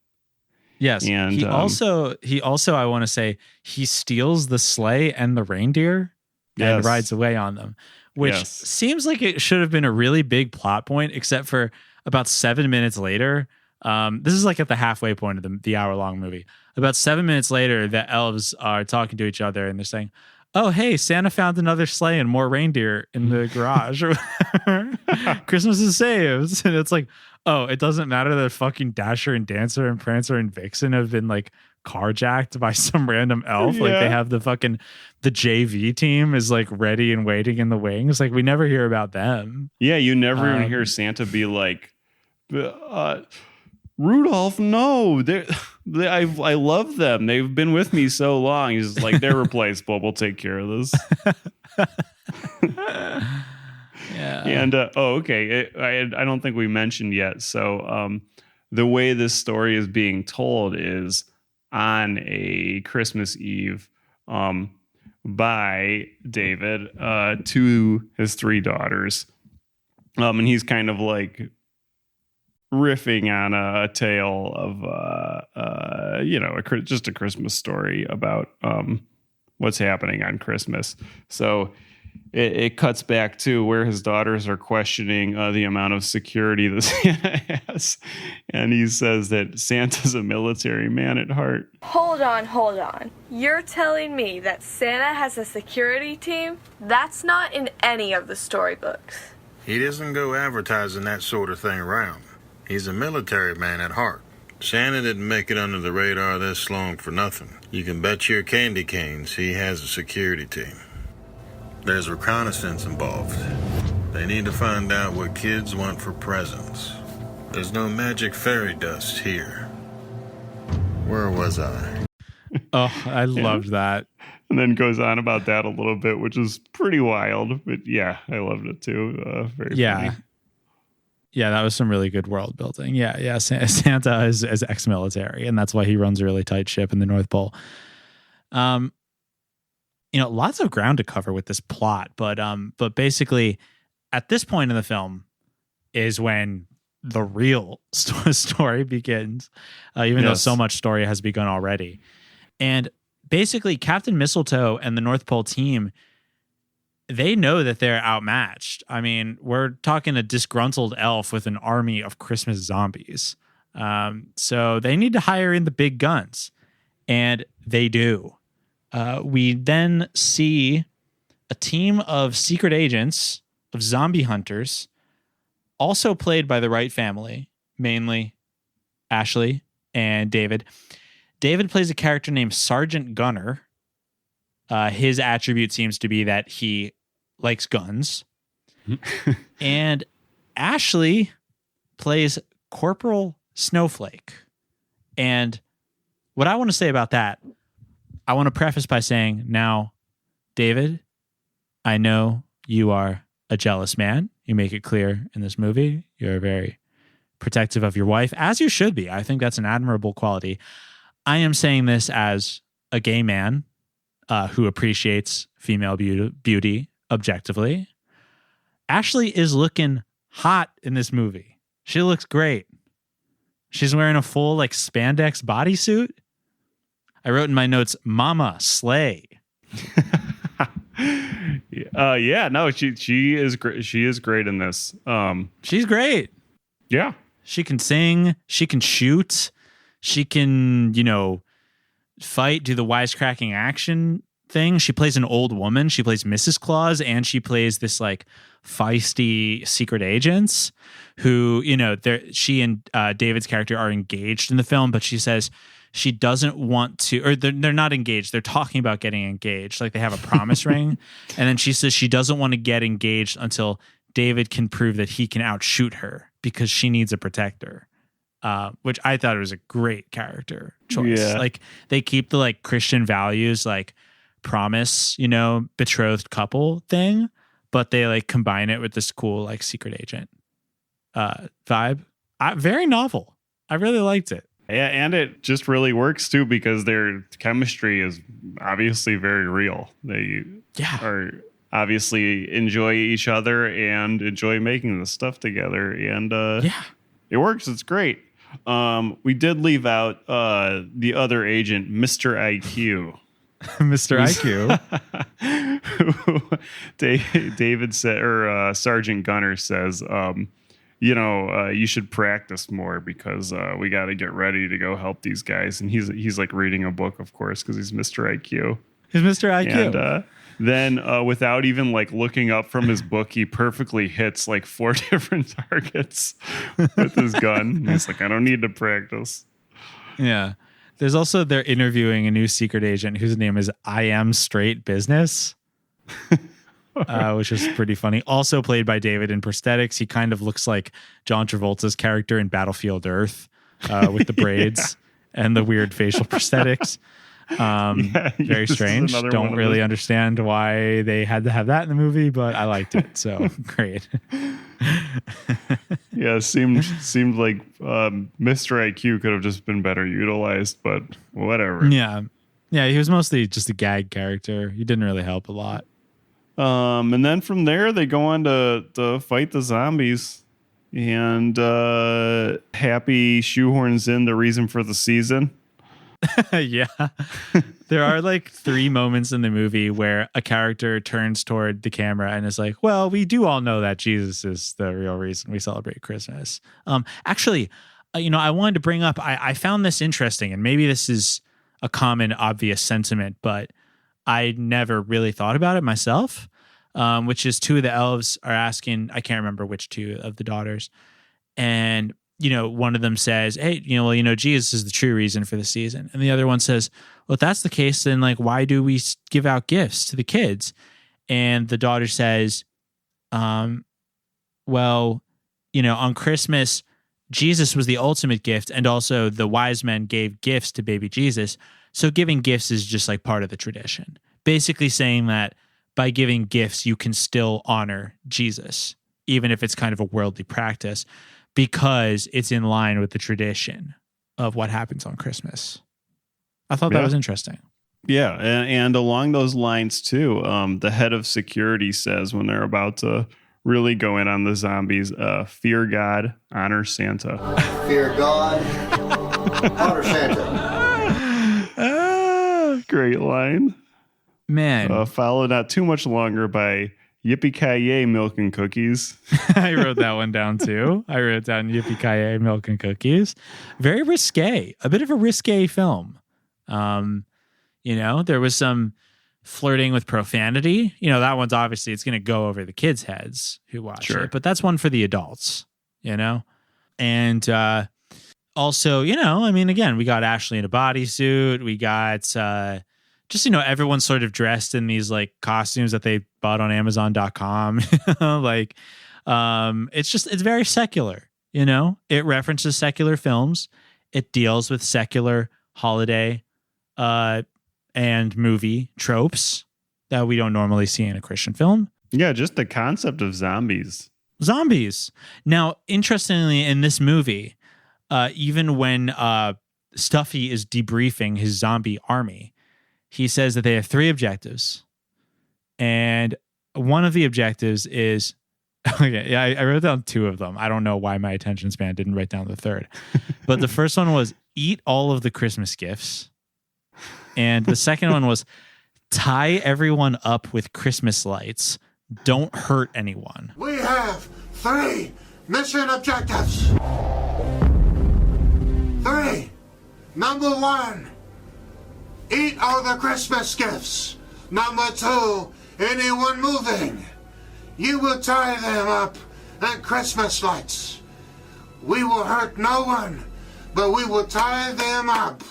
[SPEAKER 2] Yes,
[SPEAKER 1] and
[SPEAKER 2] he also I want to say he steals the sleigh and the reindeer and rides away on them, which seems like it should have been a really big plot point, except for about 7 minutes later. This is like at the halfway point of the hour-long movie. About 7 minutes later, the elves are talking to each other and they're saying, "Oh, hey, Santa found another sleigh and more reindeer in the garage. Christmas is saved." And it's like, oh, it doesn't matter that fucking Dasher and Dancer and Prancer and Vixen have been like carjacked by some random elf. Like they have the JV team is like ready and waiting in the wings. Like we never hear about them.
[SPEAKER 1] Yeah, you never even hear Santa be like, Rudolph, no, I love them. They've been with me so long. He's like, they're replaceable. We'll take care of this.
[SPEAKER 2] Yeah.
[SPEAKER 1] And okay. I don't think we mentioned yet. So the way this story is being told is on a Christmas Eve by David to his 3 daughters. And he's kind of like riffing on a tale of, just a Christmas story about what's happening on Christmas. So it cuts back to where his daughters are questioning the amount of security that Santa has. And he says that Santa's a military man at heart.
[SPEAKER 7] Hold on. You're telling me that Santa has a security team? That's not in any of the storybooks.
[SPEAKER 8] He doesn't go advertising that sort of thing around. He's a military man at heart. Santa didn't make it under the radar this long for nothing. You can bet your candy canes he has a security team. There's reconnaissance involved. They need to find out what kids want for presents. There's no magic fairy dust here. Where was I?
[SPEAKER 2] Oh, I loved that.
[SPEAKER 1] And then goes on about that a little bit, which is pretty wild. But yeah, I loved it too. Very funny.
[SPEAKER 2] Yeah, that was some really good world building. Yeah. Santa is ex-military, and that's why he runs a really tight ship in the North Pole. Lots of ground to cover with this plot, but basically, at this point in the film is when the real story begins, even though so much story has begun already. And basically, Captain Mistletoe and the North Pole team, they know that they're outmatched. I mean, we're talking a disgruntled elf with an army of Christmas zombies. So they need to hire in the big guns, and they do. We then see a team of secret agents, of zombie hunters, also played by the Wright family, mainly Ashley and David. David plays a character named Sergeant Gunner. His attribute seems to be that he likes guns. And Ashley plays Corporal Snowflake. And what I want to say about that, I want to preface by saying, now, David, I know you are a jealous man. You make it clear in this movie. You're very protective of your wife, as you should be. I think that's an admirable quality. I am saying this as a gay man who appreciates female beauty objectively. Ashley is looking hot in this movie. She looks great. She's wearing a full spandex bodysuit. I wrote in my notes, "Mama slay."
[SPEAKER 1] She is great. She is great in this.
[SPEAKER 2] She's great.
[SPEAKER 1] Yeah,
[SPEAKER 2] she can sing. She can shoot. She can, fight, do the wisecracking action thing. She plays an old woman. She plays Mrs. Claus, and she plays this feisty secret agents who, she and David's character are engaged in the film, but she says she doesn't want to, or they're not engaged. They're talking about getting engaged. They have a promise ring. And then she says she doesn't want to get engaged until David can prove that he can outshoot her because she needs a protector. Which I thought was a great character choice.
[SPEAKER 1] Yeah.
[SPEAKER 2] Like they keep the like Christian values, like promise, betrothed couple thing, but they like combine it with this cool like secret agent vibe. Very novel. I really liked it.
[SPEAKER 1] Yeah, and it just really works too because their chemistry is obviously very real. They are obviously enjoy each other and enjoy making the stuff together, and it works. It's great. We did leave out the other agent, Mr. IQ.
[SPEAKER 2] Mr. IQ.
[SPEAKER 1] David said, or Sergeant Gunner says, you should practice more because we got to get ready to go help these guys. And he's like reading a book, of course, because he's Mr. IQ.
[SPEAKER 2] He's Mr. IQ.
[SPEAKER 1] And then without even like looking up from his book, he perfectly hits like 4 different targets with his gun. And he's like, I don't need to practice.
[SPEAKER 2] Yeah. There's also, they're interviewing a new secret agent whose name is I Am Straight Business. Which is pretty funny. Also played by David in prosthetics. He kind of looks like John Travolta's character in Battlefield Earth with the braids and the weird facial prosthetics. Very strange. Don't really understand why they had to have that in the movie, but I liked it. So great.
[SPEAKER 1] Yeah, seemed like Mr. IQ could have just been better utilized, but whatever.
[SPEAKER 2] Yeah. Yeah, he was mostly just a gag character. He didn't really help a lot.
[SPEAKER 1] And then from there, they go on to fight the zombies. And Happy shoehorns in the reason for the season.
[SPEAKER 2] Yeah. There are like 3 moments in the movie where a character turns toward the camera and is like, well, we do all know that Jesus is the real reason we celebrate Christmas. Actually, I wanted to bring up, I found this interesting, and maybe this is a common, obvious sentiment, but I never really thought about it myself, which is 2 of the elves are asking, I can't remember which 2 of the daughters. And, one of them says, hey, Jesus is the true reason for the season. And the other one says, well, if that's the case, then like, why do we give out gifts to the kids? And the daughter says, well, on Christmas, Jesus was the ultimate gift. And also the wise men gave gifts to baby Jesus. So giving gifts is just like part of the tradition. Basically saying that by giving gifts, you can still honor Jesus, even if it's kind of a worldly practice, because it's in line with the tradition of what happens on Christmas. I thought that was interesting.
[SPEAKER 1] Yeah, and along those lines too, the head of security says when they're about to really go in on the zombies, fear God, honor Santa.
[SPEAKER 9] Fear God, honor Santa.
[SPEAKER 1] Great line.
[SPEAKER 2] Man.
[SPEAKER 1] Followed not too much longer by Yippee-ki-yay, milk and cookies.
[SPEAKER 2] I wrote that one down too. I wrote down Yippee-ki-yay, milk and cookies. Very risque. A bit of a risque film. There was some flirting with profanity. That one's obviously, it's going to go over the kids' heads who watch it. But that's one for the adults, And also, again, we got Ashley in a bodysuit. We got everyone's sort of dressed in these like costumes that they bought on Amazon.com. It's very secular, It references secular films. It deals with secular holiday and movie tropes that we don't normally see in a Christian film.
[SPEAKER 1] Yeah, just the concept of zombies. Now, interestingly, in this movie, even when Stuffy is debriefing his zombie army, he says that they have 3 objectives. And one of the objectives is, I wrote down 2 of them. I don't know why my attention span didn't write down the 3rd. But the first one was eat all of the Christmas gifts. And the second one was tie everyone up with Christmas lights. Don't hurt anyone.
[SPEAKER 4] We have 3 mission objectives. 3. Number 1, eat all the Christmas gifts. Number 2, anyone moving, you will tie them up at Christmas lights. We will hurt no one, but we will tie them up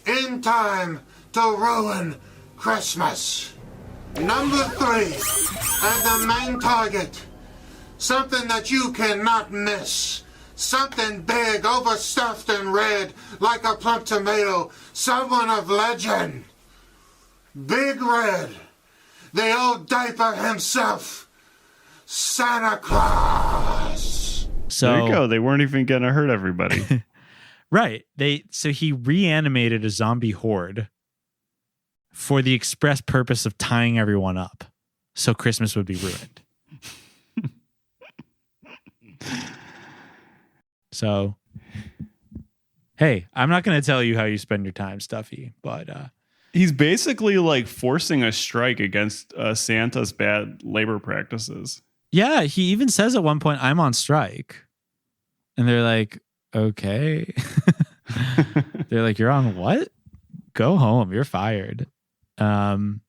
[SPEAKER 4] in time to ruin Christmas. Number 3, and the main target, Something that you cannot miss. Something big, overstuffed and red, like a plump tomato. Someone of legend. Big Red. The old diaper himself. Santa Claus.
[SPEAKER 2] So
[SPEAKER 1] there you go. They weren't even going to hurt everybody.
[SPEAKER 2] Right. So he reanimated a zombie horde for the express purpose of tying everyone up so Christmas would be ruined. So, hey, I'm not going to tell you how you spend your time, Stuffy, but
[SPEAKER 1] he's basically like forcing a strike against Santa's bad labor practices.
[SPEAKER 2] Yeah, he even says at one point, "I'm on strike." And they're like, "Okay." They're like, "You're on what? Go home. You're fired."
[SPEAKER 1] Unbelievable.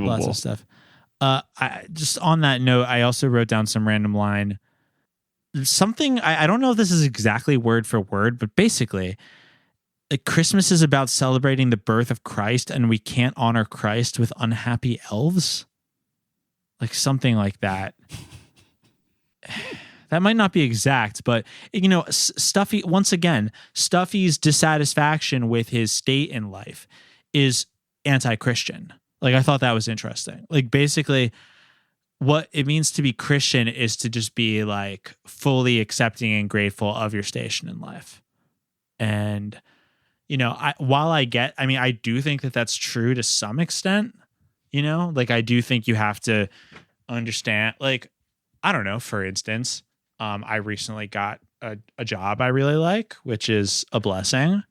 [SPEAKER 2] Lots of stuff. I just on that note, I also wrote down some random line. Something I don't know if this is exactly word for word, but basically, like, Christmas is about celebrating the birth of Christ, and we can't honor Christ with unhappy elves. Like something like that. That might not be exact, but Stuffy, once again, Stuffy's dissatisfaction with his state in life is anti-Christian. Like, I thought that was interesting. Like, basically, what it means to be Christian is to just be like fully accepting and grateful of your station in life. And, I do think that that's true to some extent, like, I do think you have to understand, like, I don't know, for instance, I recently got a job I really like, which is a blessing.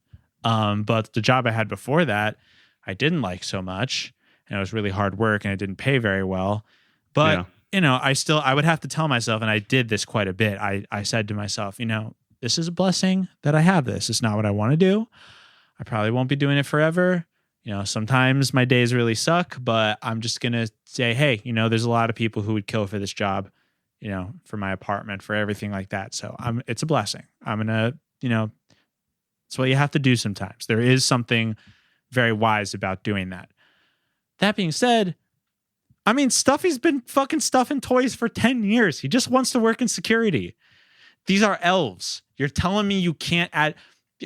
[SPEAKER 2] But the job I had before that, I didn't like so much, and it was really hard work, and it didn't pay very well. But, I would have to tell myself, and I did this quite a bit. I said to myself, this is a blessing that I have this. It's not what I want to do. I probably won't be doing it forever. Sometimes my days really suck, but I'm just going to say, hey, there's a lot of people who would kill for this job, for my apartment, for everything like that. So it's a blessing. I'm going to, it's what you have to do sometimes. There is something very wise about doing that. That being said, Stuffy's been fucking stuffing toys for 10 years. He just wants to work in security. These are elves. You're telling me you can't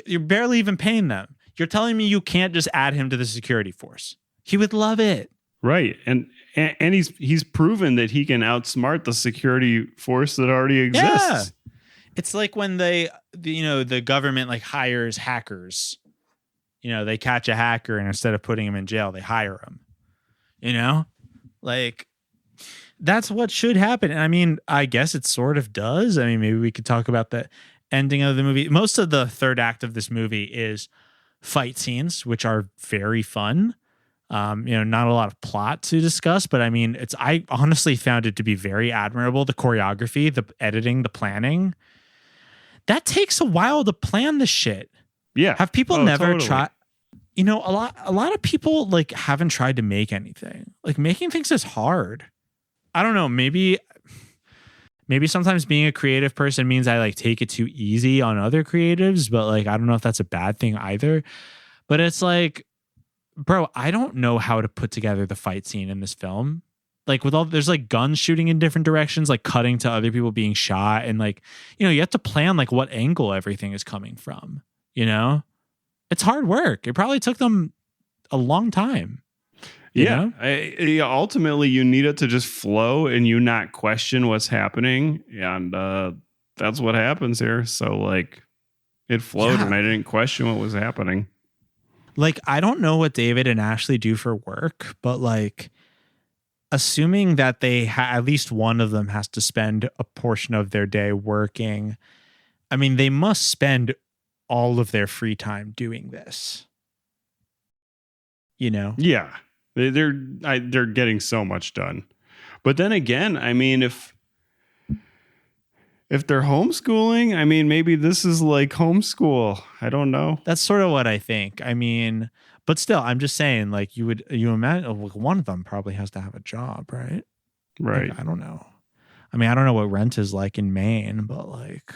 [SPEAKER 2] you're barely even paying them. You're telling me you can't just add him to the security force. He would love it.
[SPEAKER 1] Right. And he's proven that he can outsmart the security force that already exists.
[SPEAKER 2] Yeah. It's like when the government like hires hackers. They catch a hacker, and instead of putting him in jail, they hire him. Like, that's what should happen. And I guess it sort of does. Maybe we could talk about the ending of the movie. Most of the third act of this movie is fight scenes, which are very fun. Not a lot of plot to discuss, but I honestly found it to be very admirable. The choreography, the editing, the planning. That takes a while to plan the shit.
[SPEAKER 1] Yeah.
[SPEAKER 2] Have people never
[SPEAKER 1] totally.
[SPEAKER 2] tried? A lot of people like haven't tried to make anything. Like, making things is hard. I don't know. Maybe sometimes being a creative person means I like take it too easy on other creatives, but like, I don't know if that's a bad thing either. But it's like, bro, I don't know how to put together the fight scene in this film. Like, there's like guns shooting in different directions, like cutting to other people being shot. And like, you have to plan like what angle everything is coming from, It's hard work. It probably took them a long time.
[SPEAKER 1] Yeah. Ultimately, you need it to just flow and you not question what's happening. And that's what happens here. So, like, it flowed and I didn't question what was happening.
[SPEAKER 2] Like, I don't know what David and Ashley do for work, but like, assuming that they at least one of them has to spend a portion of their day working, they must spend all of their free time doing this.
[SPEAKER 1] Yeah. They're getting so much done. But then again, if they're homeschooling, maybe this is like homeschool. I don't know.
[SPEAKER 2] That's sort of what I think. But still, I'm just saying, like, you imagine like, one of them probably has to have a job, right?
[SPEAKER 1] Right.
[SPEAKER 2] Like, I don't know. I don't know what rent is like in Maine, but like,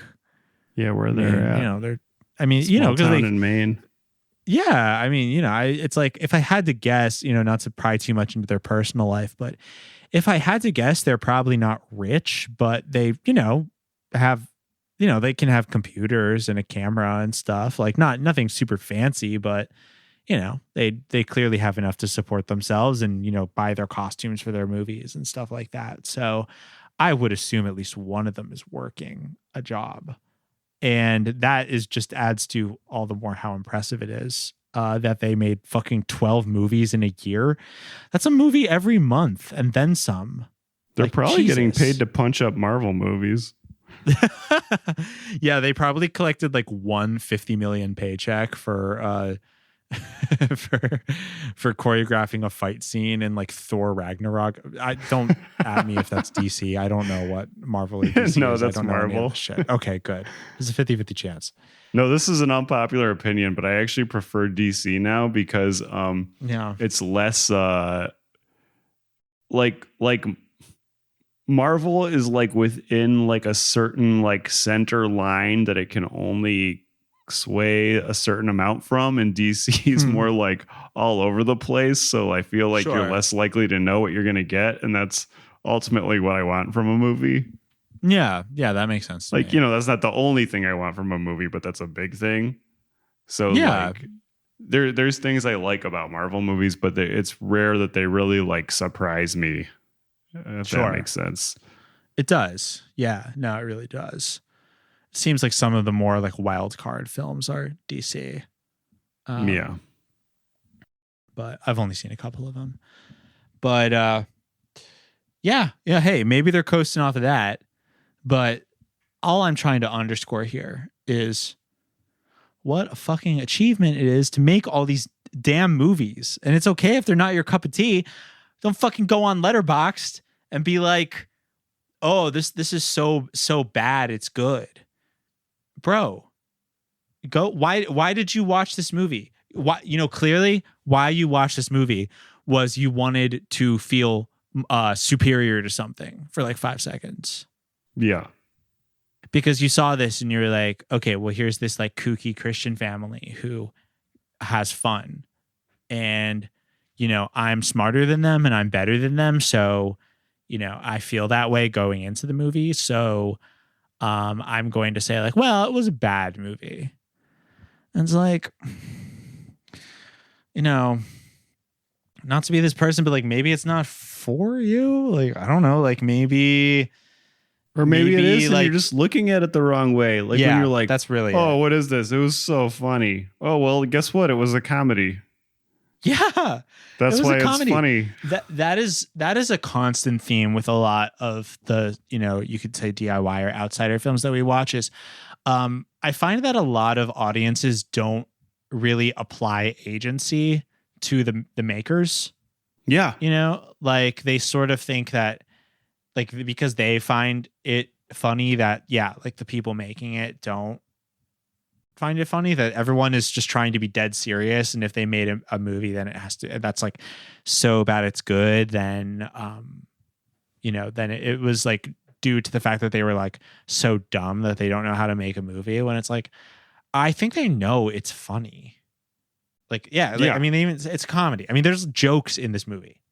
[SPEAKER 1] yeah, where they're at.
[SPEAKER 2] they're,
[SPEAKER 1] because
[SPEAKER 2] they
[SPEAKER 1] in Maine.
[SPEAKER 2] Yeah, I mean, it's like if I had to guess, not to pry too much into their personal life, but if I had to guess, they're probably not rich, but they, have, they can have computers and a camera and stuff. Like nothing super fancy, but they clearly have enough to support themselves and, buy their costumes for their movies and stuff like that. So I would assume at least one of them is working a job. And that is just adds to all the more how impressive it is that they made fucking 12 movies in a year. That's a movie every month and then some.
[SPEAKER 1] They're
[SPEAKER 2] Like,
[SPEAKER 1] probably getting
[SPEAKER 2] Jesus.
[SPEAKER 1] paid to punch up Marvel movies.
[SPEAKER 2] Yeah, they probably collected like 150 million paycheck for for choreographing a fight scene in like Thor Ragnarok. I don't at me if that's DC. I don't know what Marvel or DC
[SPEAKER 1] No,
[SPEAKER 2] is.
[SPEAKER 1] that's
[SPEAKER 2] I don't know any of
[SPEAKER 1] Marvel.
[SPEAKER 2] this shit. Okay, good. There's a 50-50 chance.
[SPEAKER 1] No, this is an unpopular opinion, but I actually prefer DC now because
[SPEAKER 2] Yeah.
[SPEAKER 1] it's less like Marvel is like within like a certain like center line that it can only sway a certain amount from, and DC is more like all over the place. So I feel like
[SPEAKER 2] Sure.
[SPEAKER 1] you're less likely to know what you're going to get, and that's ultimately what I want from a movie.
[SPEAKER 2] Yeah, that makes sense. to
[SPEAKER 1] Like,
[SPEAKER 2] me.
[SPEAKER 1] that's not the only thing I want from a movie, but that's a big thing. So
[SPEAKER 2] Yeah.
[SPEAKER 1] like there's things I like about Marvel movies, but it's rare that they really like surprise me. If
[SPEAKER 2] Sure.
[SPEAKER 1] that makes sense.
[SPEAKER 2] It does. Yeah, no, it really does. It seems like some of the more like wild card films are DC.
[SPEAKER 1] Yeah.
[SPEAKER 2] But I've only seen a couple of them. But yeah. Hey, maybe they're coasting off of that. But all I'm trying to underscore here is what a fucking achievement it is to make all these damn movies. And it's okay if they're not your cup of tea. Don't fucking go on letterboxd and be like, oh, this is so bad it's good. Bro, go why did you watch this movie? Why, clearly why you watched this movie was you wanted to feel superior to something for like 5 seconds.
[SPEAKER 1] Yeah.
[SPEAKER 2] Because you saw this and you're like, okay, well, here's this like kooky Christian family who has fun. And, I'm smarter than them and I'm better than them. So, I feel that way going into the movie. So I'm going to say like, well, it was a bad movie. And it's like, not to be this person, but like maybe it's not for you. Like, I don't know, like maybe...
[SPEAKER 1] Or maybe it is, and
[SPEAKER 2] like,
[SPEAKER 1] you're just looking at it the wrong way. Like
[SPEAKER 2] yeah,
[SPEAKER 1] when you're like,
[SPEAKER 2] that's really
[SPEAKER 1] oh,
[SPEAKER 2] it.
[SPEAKER 1] what is this? It was so funny. Oh, well, guess what? It was a comedy.
[SPEAKER 2] Yeah.
[SPEAKER 1] That's
[SPEAKER 2] It was
[SPEAKER 1] why
[SPEAKER 2] a
[SPEAKER 1] it's
[SPEAKER 2] comedy.
[SPEAKER 1] funny.
[SPEAKER 2] That is a constant theme with a lot of the, you could say DIY or outsider films that we watch is I find that a lot of audiences don't really apply agency to the makers.
[SPEAKER 1] Yeah.
[SPEAKER 2] Like they sort of think that like because they find it funny that like the people making it don't find it funny, that everyone is just trying to be dead serious, and if they made a movie then it has to, that's like so bad it's good, then then it was like due to the fact that they were like so dumb that they don't know how to make a movie, when it's like I think they know it's funny. Like I mean it's comedy. I mean there's jokes in this movie.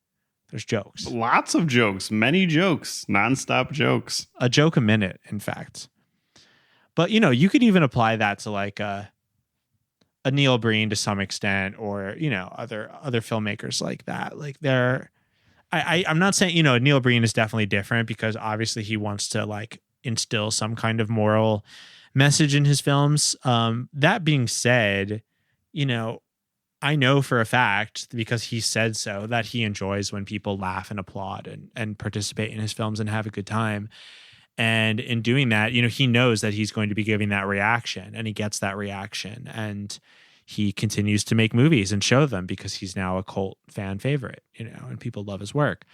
[SPEAKER 2] There's jokes.
[SPEAKER 1] Lots of jokes, many jokes, nonstop jokes.
[SPEAKER 2] A joke a minute, in fact. But, you could even apply that to like a Neil Breen to some extent, or, other filmmakers like that. Like I'm not saying, Neil Breen is definitely different because obviously he wants to like instill some kind of moral message in his films. That being said, I know for a fact, because he said so, that he enjoys when people laugh and applaud and participate in his films and have a good time. And in doing that, he knows that he's going to be giving that reaction, and he gets that reaction, and he continues to make movies and show them because he's now a cult fan favorite, and people love his work.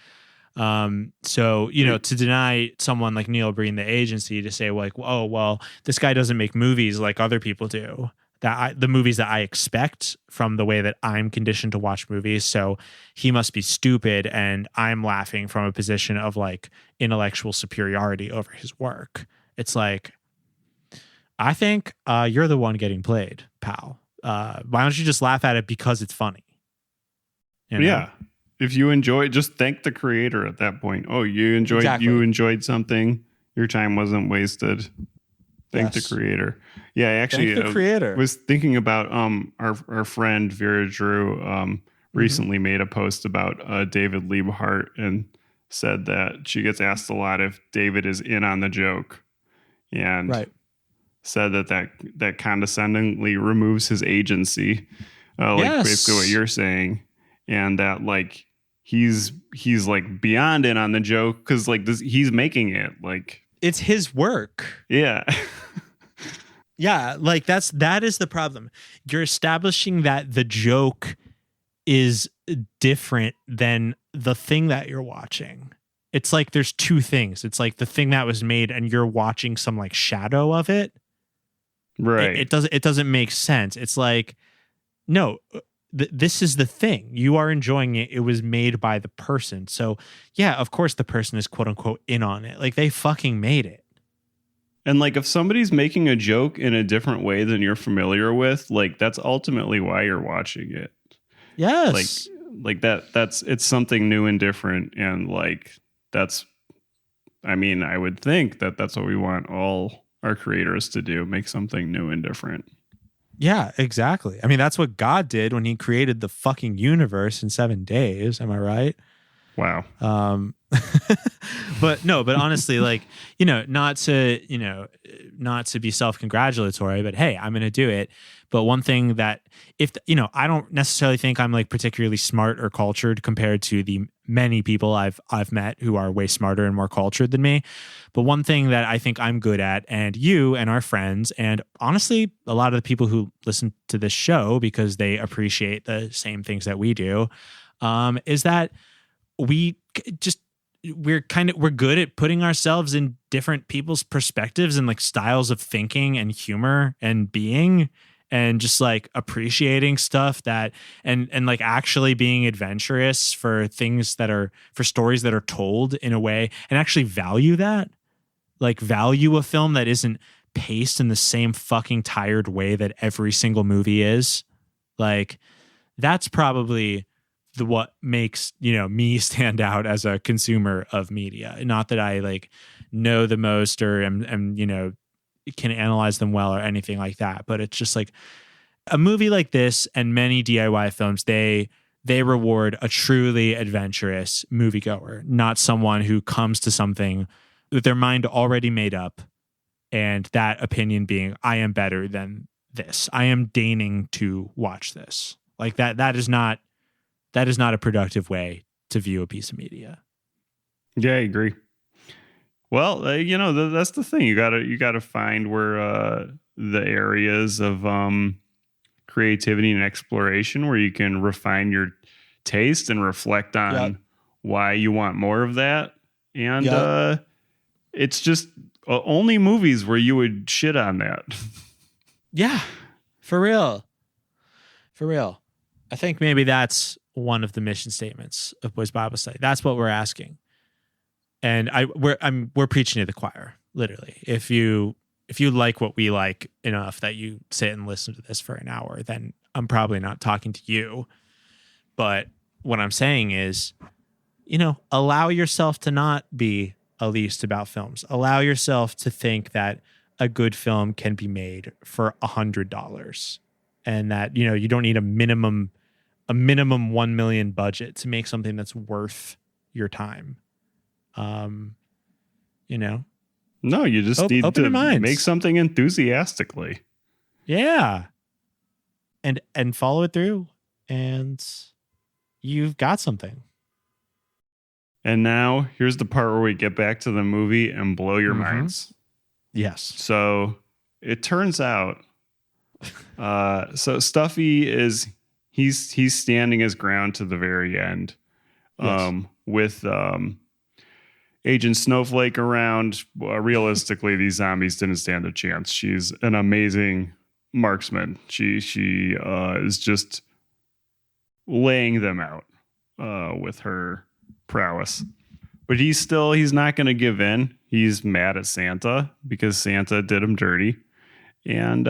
[SPEAKER 2] So, to deny someone like Neil Breen the agency to say like, oh, well, this guy doesn't make movies like other people do. The movies that I expect from the way that I'm conditioned to watch movies. So he must be stupid, and I'm laughing from a position of like intellectual superiority over his work. It's like, I think you're the one getting played, pal. Why don't you just laugh at it because it's funny? You know?
[SPEAKER 1] Yeah. If you enjoy it, just thank the creator at that point. Oh, you enjoyed something. Your time wasn't wasted. Thank the creator. Yeah, actually,
[SPEAKER 2] thank the creator.
[SPEAKER 1] Was thinking about our friend Vera Drew recently made a post about David Liebhart and said that she gets asked a lot if David is in on the joke, and said that condescendingly removes his agency, basically what you're saying, and that like he's like beyond in on the joke because like he's making it like
[SPEAKER 2] it's his work.
[SPEAKER 1] Yeah.
[SPEAKER 2] Yeah, like that is the problem. You're establishing that the joke is different than the thing that you're watching. It's like there's two things. It's like the thing that was made and you're watching some like shadow of it.
[SPEAKER 1] Right.
[SPEAKER 2] It doesn't make sense. It's like, no, this is the thing. You are enjoying it. It was made by the person. So yeah, of course the person is quote unquote in on it. Like they fucking made it.
[SPEAKER 1] And like if somebody's making a joke in a different way than you're familiar with, like that's ultimately why you're watching it.
[SPEAKER 2] Yes.
[SPEAKER 1] Like that's it's something new and different, and like I would think that that's what we want all our creators to do, make something new and different.
[SPEAKER 2] Yeah, exactly. I mean, that's what God did when he created the fucking universe in 7 days. Am I right?
[SPEAKER 1] Wow.
[SPEAKER 2] But honestly, like, not to be self-congratulatory, but hey, I'm going to do it. But one thing that I don't necessarily think I'm like particularly smart or cultured compared to the many people I've met who are way smarter and more cultured than me. But one thing that I think I'm good at, and you and our friends, and honestly, a lot of the people who listen to this show because they appreciate the same things that we do, is that we're good at putting ourselves in different people's perspectives and like styles of thinking and humor and being, and just like appreciating stuff that and like actually being adventurous for things that are for stories that are told in a way, and actually value a film that isn't paced in the same fucking tired way that every single movie is. Like that's probably what makes me stand out as a consumer of media. Not that I like know the most or am can analyze them well or anything like that, but it's just like a movie like this and many DIY films, they reward a truly adventurous moviegoer, not someone who comes to something with their mind already made up, and that opinion being, I am better than this, I am deigning to watch this. Like that is not a productive way to view a piece of media.
[SPEAKER 1] Yeah, I agree. Well, that's the thing. You gotta find where the areas of creativity and exploration where you can refine your taste and reflect on why you want more of that. And it's just only movies where you would shit on that.
[SPEAKER 2] Yeah, for real. I think maybe that's one of the mission statements of Boys Bible Study. That's what we're asking. And we're preaching to the choir, literally. If you like what we like enough that you sit and listen to this for an hour, then I'm probably not talking to you. But what I'm saying is, allow yourself to not be elitist about films. Allow yourself to think that a good film can be made for $100, and that you don't need a minimum 1 million budget to make something that's worth your time.
[SPEAKER 1] No, you just need
[SPEAKER 2] open
[SPEAKER 1] to
[SPEAKER 2] your minds.
[SPEAKER 1] Make something enthusiastically.
[SPEAKER 2] Yeah. And follow it through, and you've got something.
[SPEAKER 1] And now here's the part where we get back to the movie and blow your minds.
[SPEAKER 2] Yes.
[SPEAKER 1] So it turns out, so Stuffy he's standing his ground to the very end, with Agent Snowflake around. Realistically, these zombies didn't stand a chance. She's an amazing marksman. She is just laying them out with her prowess. But he's not going to give in. He's mad at Santa because Santa did him dirty. And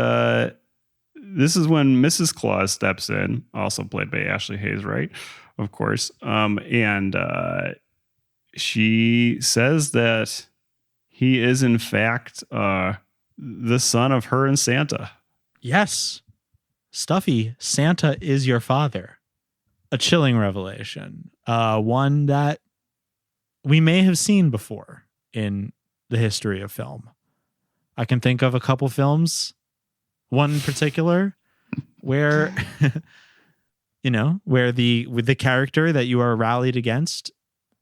[SPEAKER 1] this is when Mrs. Claus steps in, also played by Ashley Hayes, right? Of course. And she says that he is, in fact, the son of her and Santa.
[SPEAKER 2] Yes. Stuffy, Santa is your father. A chilling revelation. One that we may have seen before in the history of film. I can think of a couple films, one in particular, where where the character that you are rallied against,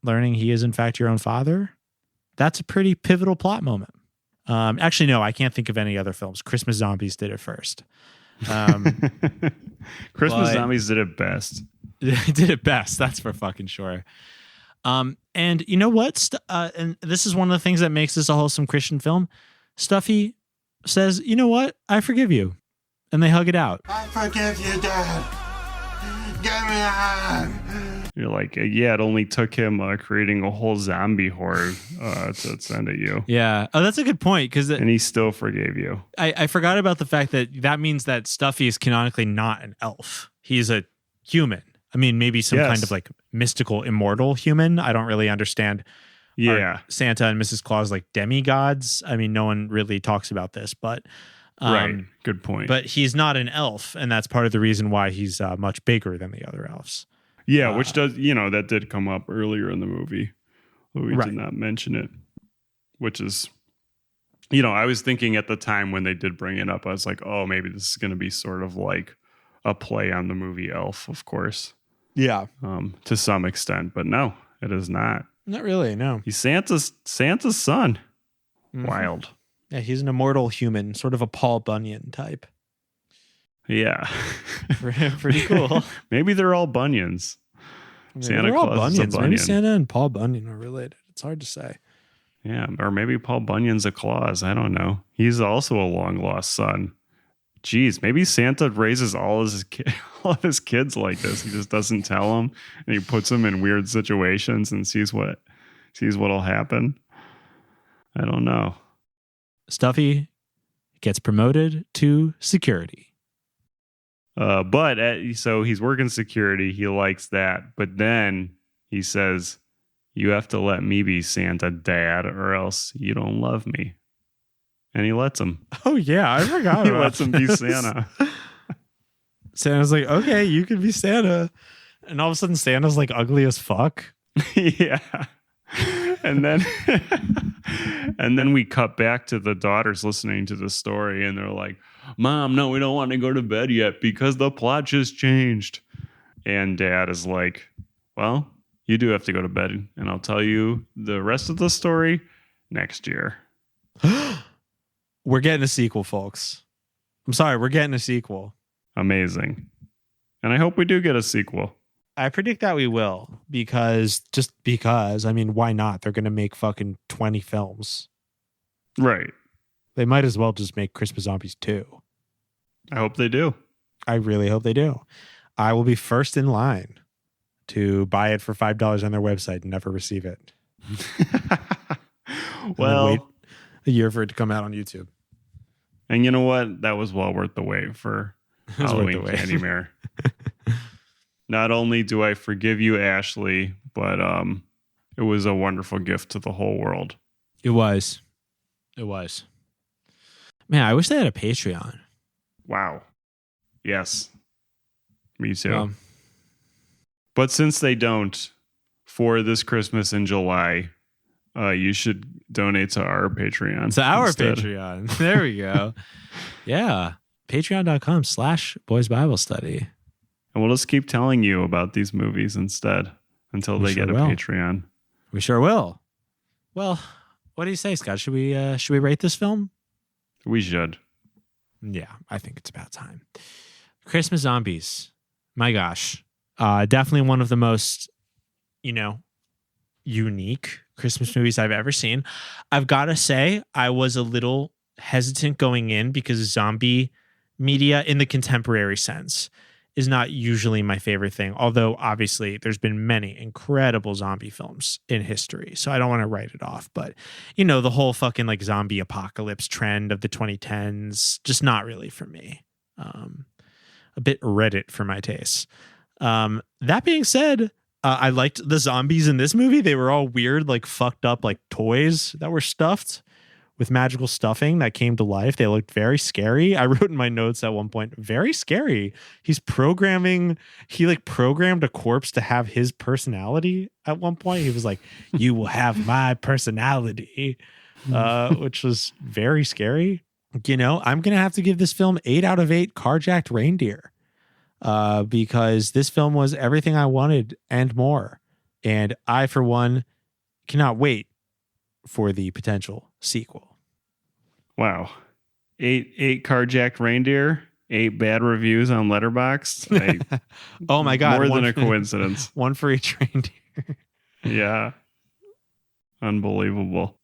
[SPEAKER 2] learning he is in fact your own father, that's a pretty pivotal plot moment. Actually, no, I can't think of any other films. Christmas Zombies did it first.
[SPEAKER 1] Christmas Zombies did it best.
[SPEAKER 2] They did it best. That's for fucking sure. And you know what? And this is one of the things that makes this a wholesome Christian film. Stuffy says, "You know what? I forgive you," and they hug it out.
[SPEAKER 4] I forgive you, Dad. Give me a hug.
[SPEAKER 1] You're like, yeah, it only took him creating a whole zombie horde to send at you.
[SPEAKER 2] Yeah. Oh, that's a good point.
[SPEAKER 1] And he still forgave you.
[SPEAKER 2] I forgot about the fact that means that Stuffy is canonically not an elf. He's a human. I mean, maybe some kind of like mystical, immortal human. I don't really understand.
[SPEAKER 1] Yeah.
[SPEAKER 2] Santa and Mrs. Claus like demigods. I mean, no one really talks about this, but
[SPEAKER 1] right. Good point.
[SPEAKER 2] But he's not an elf, and that's part of the reason why he's much bigger than the other elves.
[SPEAKER 1] Yeah, which does, that did come up earlier in the movie. We did not mention it, which is, I was thinking at the time when they did bring it up, I was like, oh, maybe this is going to be sort of like a play on the movie Elf, of course.
[SPEAKER 2] Yeah.
[SPEAKER 1] To some extent, but no, it is not.
[SPEAKER 2] Not really, no.
[SPEAKER 1] He's Santa's son. Mm-hmm. Wild.
[SPEAKER 2] Yeah, he's an immortal human, sort of a Paul Bunyan type.
[SPEAKER 1] Yeah.
[SPEAKER 2] Pretty cool.
[SPEAKER 1] Maybe they're all bunions.
[SPEAKER 2] Santa Claus all bunions. Maybe Santa and Paul Bunyan are related. It's hard to say.
[SPEAKER 1] Yeah, or maybe Paul Bunyan's a Claus. I don't know. He's also a long lost son. Geez, maybe Santa raises all of his kids like this. He just doesn't tell them, and he puts them in weird situations and sees what'll happen. I don't know.
[SPEAKER 2] Stuffy gets promoted to security.
[SPEAKER 1] So he's working security. He likes that. But then he says, you have to let me be Santa, Dad, or else you don't love me. And he lets him.
[SPEAKER 2] Oh, yeah. I forgot
[SPEAKER 1] He lets him be Santa.
[SPEAKER 2] Santa's like, okay, you can be Santa. And all of a sudden, Santa's like ugly as fuck.
[SPEAKER 1] Yeah. And then we cut back to the daughters listening to the story, and they're like, Mom, no, we don't want to go to bed yet because the plot just changed. And Dad is like, well, you do have to go to bed, and I'll tell you the rest of the story next year.
[SPEAKER 2] We're getting a sequel, folks. I'm sorry, we're getting a sequel.
[SPEAKER 1] Amazing. And I hope we do get a sequel.
[SPEAKER 2] I predict that we will, because, I mean, why not? They're going to make fucking 20 films.
[SPEAKER 1] Right.
[SPEAKER 2] They might as well just make Christmas Zombies 2.
[SPEAKER 1] I hope they do.
[SPEAKER 2] I really hope they do. I will be first in line to buy it for $5 on their website and never receive it.
[SPEAKER 1] Well,
[SPEAKER 2] wait a year for it to come out on YouTube.
[SPEAKER 1] And you know what? That was well worth the wait for Halloween Candyman. Not only do I forgive you, Ashley, but it was a wonderful gift to the whole world.
[SPEAKER 2] It was. Man, I wish they had a Patreon.
[SPEAKER 1] Wow. Yes. Me too. But since they don't, for this Christmas in July, you should donate to our Patreon.
[SPEAKER 2] To our Patreon. There we go. Yeah. Patreon.com/Boys Bible Study.
[SPEAKER 1] And we'll just keep telling you about these movies instead until they get a Patreon.
[SPEAKER 2] We sure will. Well, what do you say, Scott? Should we rate this film?
[SPEAKER 1] We should.
[SPEAKER 2] Yeah, I think it's about time. Christmas Zombies. My gosh. Definitely one of the most, unique Christmas movies I've ever seen. I've got to say, I was a little hesitant going in because zombie media in the contemporary sense is not usually my favorite thing. Although obviously there's been many incredible zombie films in history. So I don't want to write it off, but the whole fucking like zombie apocalypse trend of the 2010s, just not really for me. A bit Reddit for my taste. That being said, I liked the zombies in this movie. They were all weird, like fucked up, like toys that were stuffed with magical stuffing that came to life. They looked very scary. I wrote in my notes at one point, very scary. He programmed a corpse to have his personality at one point. He was like, you will have my personality, which was very scary. You know, I'm going to have to give this film 8 out of 8 carjacked reindeer because this film was everything I wanted and more. And I, for one, cannot wait for the potential sequel.
[SPEAKER 1] Wow. 8 carjacked reindeer, 8 bad reviews on letterboxd.
[SPEAKER 2] Oh my God.
[SPEAKER 1] More than a coincidence.
[SPEAKER 2] One for each reindeer.
[SPEAKER 1] Yeah. Unbelievable.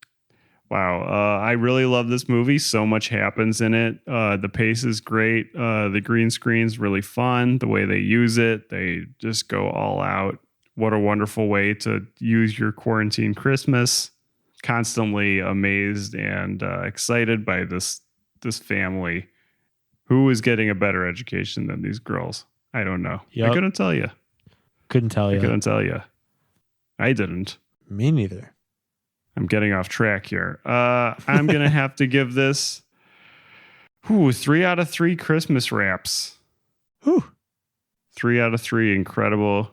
[SPEAKER 1] Wow. I really love this movie. So much happens in it. The pace is great. The green screen's really fun. The way they use it, they just go all out. What a wonderful way to use your quarantine Christmas. Constantly amazed and excited by this family. Who is getting a better education than these girls? I don't know.
[SPEAKER 2] Yep.
[SPEAKER 1] I couldn't tell you.
[SPEAKER 2] Couldn't tell you.
[SPEAKER 1] I couldn't tell you. I didn't.
[SPEAKER 2] Me neither.
[SPEAKER 1] I'm getting off track here. I'm going to have to give this 3 out of 3 Christmas wraps. 3 out of 3 incredible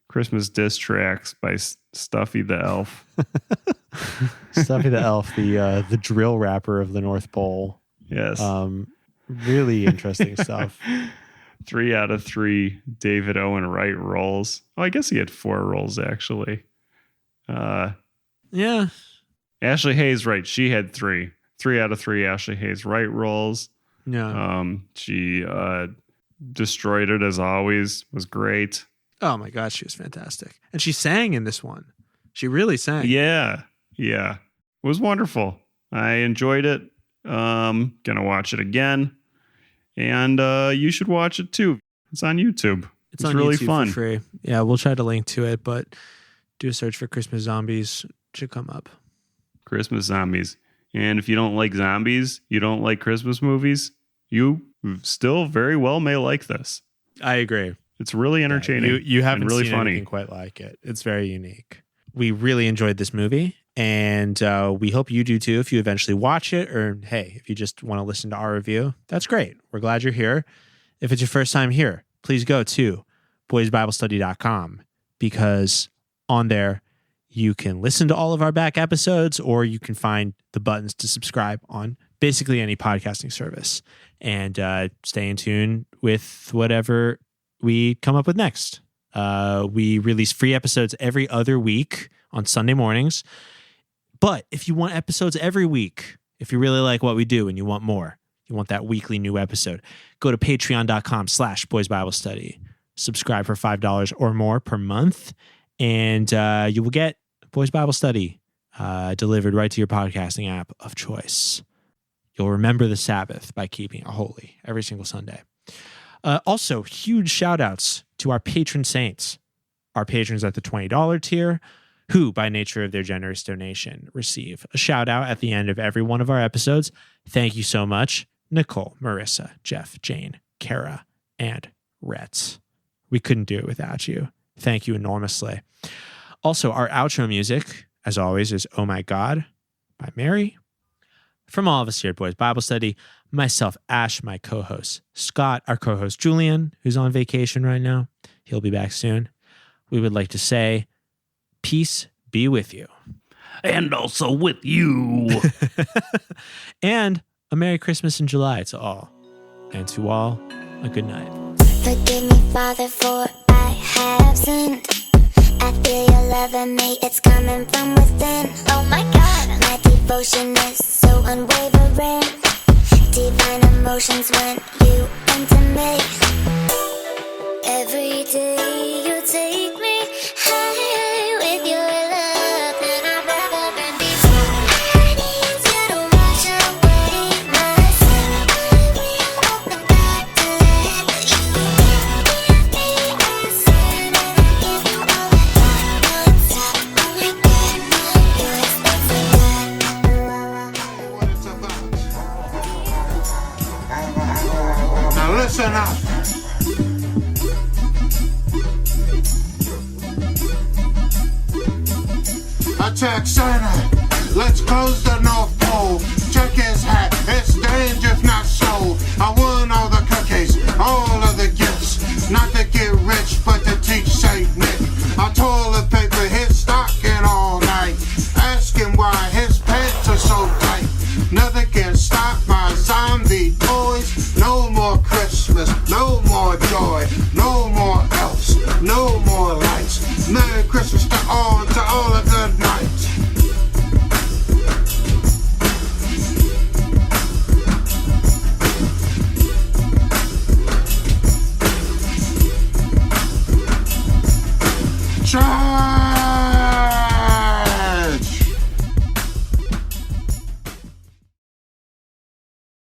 [SPEAKER 1] Christmas diss tracks by Stuffy the Elf.
[SPEAKER 2] Stuffy the Elf, the drill rapper of the North Pole.
[SPEAKER 1] Yes.
[SPEAKER 2] Really interesting stuff.
[SPEAKER 1] 3 out of 3 David Owen Wright roles. Oh, I guess he had 4 roles actually.
[SPEAKER 2] Yeah.
[SPEAKER 1] Ashley Hayes, right. She had 3. 3 out of 3 Ashley Hayes Wright roles.
[SPEAKER 2] Yeah.
[SPEAKER 1] She destroyed it as always. Was great.
[SPEAKER 2] Oh my God, she was fantastic. And she sang in this one. She really sang.
[SPEAKER 1] Yeah. Yeah. It was wonderful. I enjoyed it. Gonna watch it again. And you should watch it too. It's on YouTube. It's
[SPEAKER 2] on
[SPEAKER 1] really
[SPEAKER 2] YouTube
[SPEAKER 1] fun.
[SPEAKER 2] For free. Yeah, we'll try to link to it, but do a search for Christmas Zombies. It should come up.
[SPEAKER 1] Christmas zombies. And if you don't like zombies, you don't like Christmas movies, you still very well may like this.
[SPEAKER 2] I agree.
[SPEAKER 1] It's really entertaining.
[SPEAKER 2] You haven't
[SPEAKER 1] and really
[SPEAKER 2] seen
[SPEAKER 1] funny.
[SPEAKER 2] anything quite like it. It's very unique. We really enjoyed this movie, and we hope you do too if you eventually watch it, or hey, if you just want to listen to our review, that's great. We're glad you're here. If it's your first time here, please go to boysbiblestudy.com because on there you can listen to all of our back episodes, or you can find the buttons to subscribe on basically any podcasting service, and stay in tune with whatever we come up with next. We release free episodes every other week on Sunday mornings. But if you want episodes every week, if you really like what we do and you want more, you want that weekly new episode, go to patreon.com/boysbiblestudy. Subscribe for $5 or more per month, and you will get Boys Bible Study delivered right to your podcasting app of choice. You'll remember the Sabbath by keeping it holy every single Sunday. Also, huge shout outs to our patron saints, our patrons at the $20 tier, who, by nature of their generous donation, receive a shout out at the end of every one of our episodes. Thank you so much, Nicole, Marissa, Jeff, Jane, Kara, and Rhett. We couldn't do it without you. Thank you enormously. Also, our outro music, as always, is Oh My God by Mary. From all of us here at Boys Bible Study, myself, Ash, my co-host, Scott, our co-host, Julian, who's on vacation right now. He'll be back soon. We would like to say, peace be with you.
[SPEAKER 1] And also with you.
[SPEAKER 2] And a Merry Christmas in July to all. And to all, a good night.
[SPEAKER 6] Forgive me, Father, for I have sinned. I feel your love in me, it's coming from within. Oh my God. My devotion is so unwavering. Divine emotions when you enter me. Every day you take me high with your love that I've never been before. I need you to wash away my sin. Open back to let you give me my sin, and I give you all I got. Non-stop, oh my God, yours, it's like that.
[SPEAKER 4] Now listen. enough. Attack Santa. Let's close the North Pole. Check his hat. It's dangerous, not so. I won all the cookies, all of the gifts. Not to get rich, but to teach Saint Nick. I toilet paper his stocking all night. Asking why his pants are so tight. Nothing can stop my zombie toys. No more Christmas, no more joy, no more elves, no more lights. Merry Christmas to all